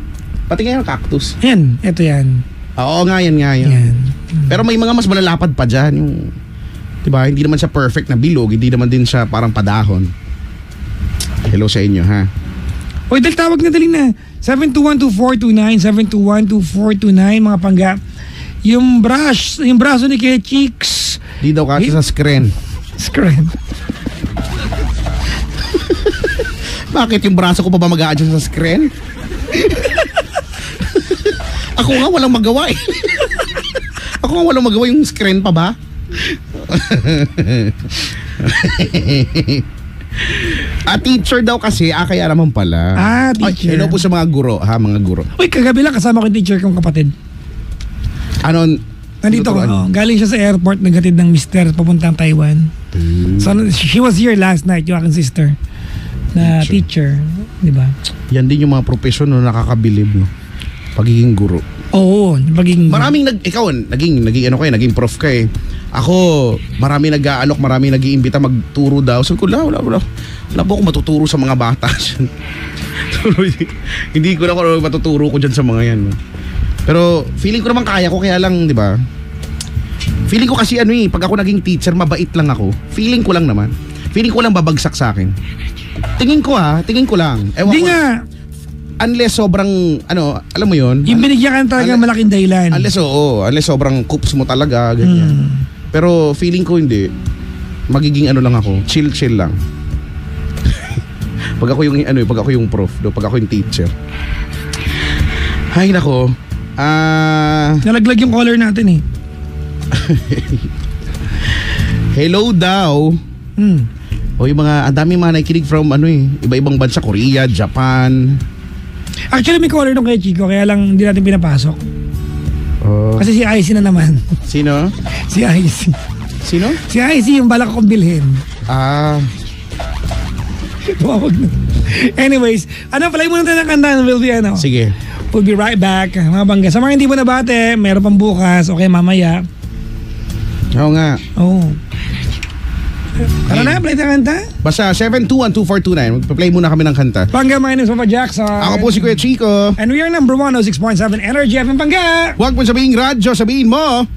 [SPEAKER 2] ang cactus.
[SPEAKER 3] Yan, ito yan.
[SPEAKER 2] Oo nga, yan. Pero may mga mas malalapad pa dyan. Yung, diba, hindi naman siya perfect na bilog. Hindi naman din siya parang padahon. Hello sa inyo, ha?
[SPEAKER 3] Uy, tawag na dali na. 721-2429, 721-2429, mga pangga. Yung braso ni Kuya Cheeks.
[SPEAKER 2] Di daw kasi sa screen.
[SPEAKER 3] Screen.
[SPEAKER 2] Bakit yung braso ko pa ba mag-a-adjust sa screen? Ako nga walang magawa eh. Ako nga walang magawa, yung screen pa ba? Teacher daw kasi, kaya naman pala.
[SPEAKER 3] Teacher.
[SPEAKER 2] Hello po sa mga guro, mga guro.
[SPEAKER 3] Uy, kagabi lang kasama ko yung teacher kong kapatid. Nandito ko. Galing siya sa airport, naghatid ng mister papuntang Taiwan. So, she was here last night, yung aking sister na teacher. Di ba?
[SPEAKER 2] Yan din yung mga profesyon na nakakabilib, no? Pagiging guro.
[SPEAKER 3] Oo, pagiging
[SPEAKER 2] maraming naging prof ka eh. Ako, marami nag-aalok, marami nag-iimbita magturo daw. So, wala po ako matuturo sa mga bata. Hindi ko na ako matuturo ko dyan sa mga yan. Pero feeling ko naman kaya ko, kaya lang, di ba? Feeling ko kasi pag ako naging teacher, mabait lang ako. Feeling ko lang naman. Feeling ko lang babagsak sa akin. Tingin ko lang.
[SPEAKER 3] Hindi nga.
[SPEAKER 2] Unless sobrang, alam mo yun?
[SPEAKER 3] Yung binigyan ka talaga malaking dahilan.
[SPEAKER 2] Unless sobrang coops mo talaga, ganyan. Pero feeling ko hindi. Magiging lang ako, chill lang. Pag ako yung prof, pag ako yung teacher. Hay nako.
[SPEAKER 3] Nalaglag yung color natin eh.
[SPEAKER 2] Hello daw. O yung ang dami mga nakikinig from iba-ibang bansa, Korea, Japan.
[SPEAKER 3] Actually, may caller nung kay Chico, kaya lang hindi natin pinapasok. Kasi si IC na naman.
[SPEAKER 2] Sino?
[SPEAKER 3] Si IC.
[SPEAKER 2] Sino?
[SPEAKER 3] Si IC, yung balak kong bilhin. Tumawag na. Anyways, play muna tayo ng kanta, will be
[SPEAKER 2] Sige.
[SPEAKER 3] We'll be right back, mga bangga. Sa mga hindi mo nabate, meron pang bukas, okay, mamaya.
[SPEAKER 2] Oo nga.
[SPEAKER 3] Tara na, play tayo kanta.
[SPEAKER 2] Basta 721-2429. Magpa-play muna kami ng kanta.
[SPEAKER 3] Bangga, my name is Papa Jackson.
[SPEAKER 2] Ako po si Kuya Chico.
[SPEAKER 3] And we are number 106.7 Energy FM Bangga.
[SPEAKER 2] Huwag mo sabihin radyo, sabihin mo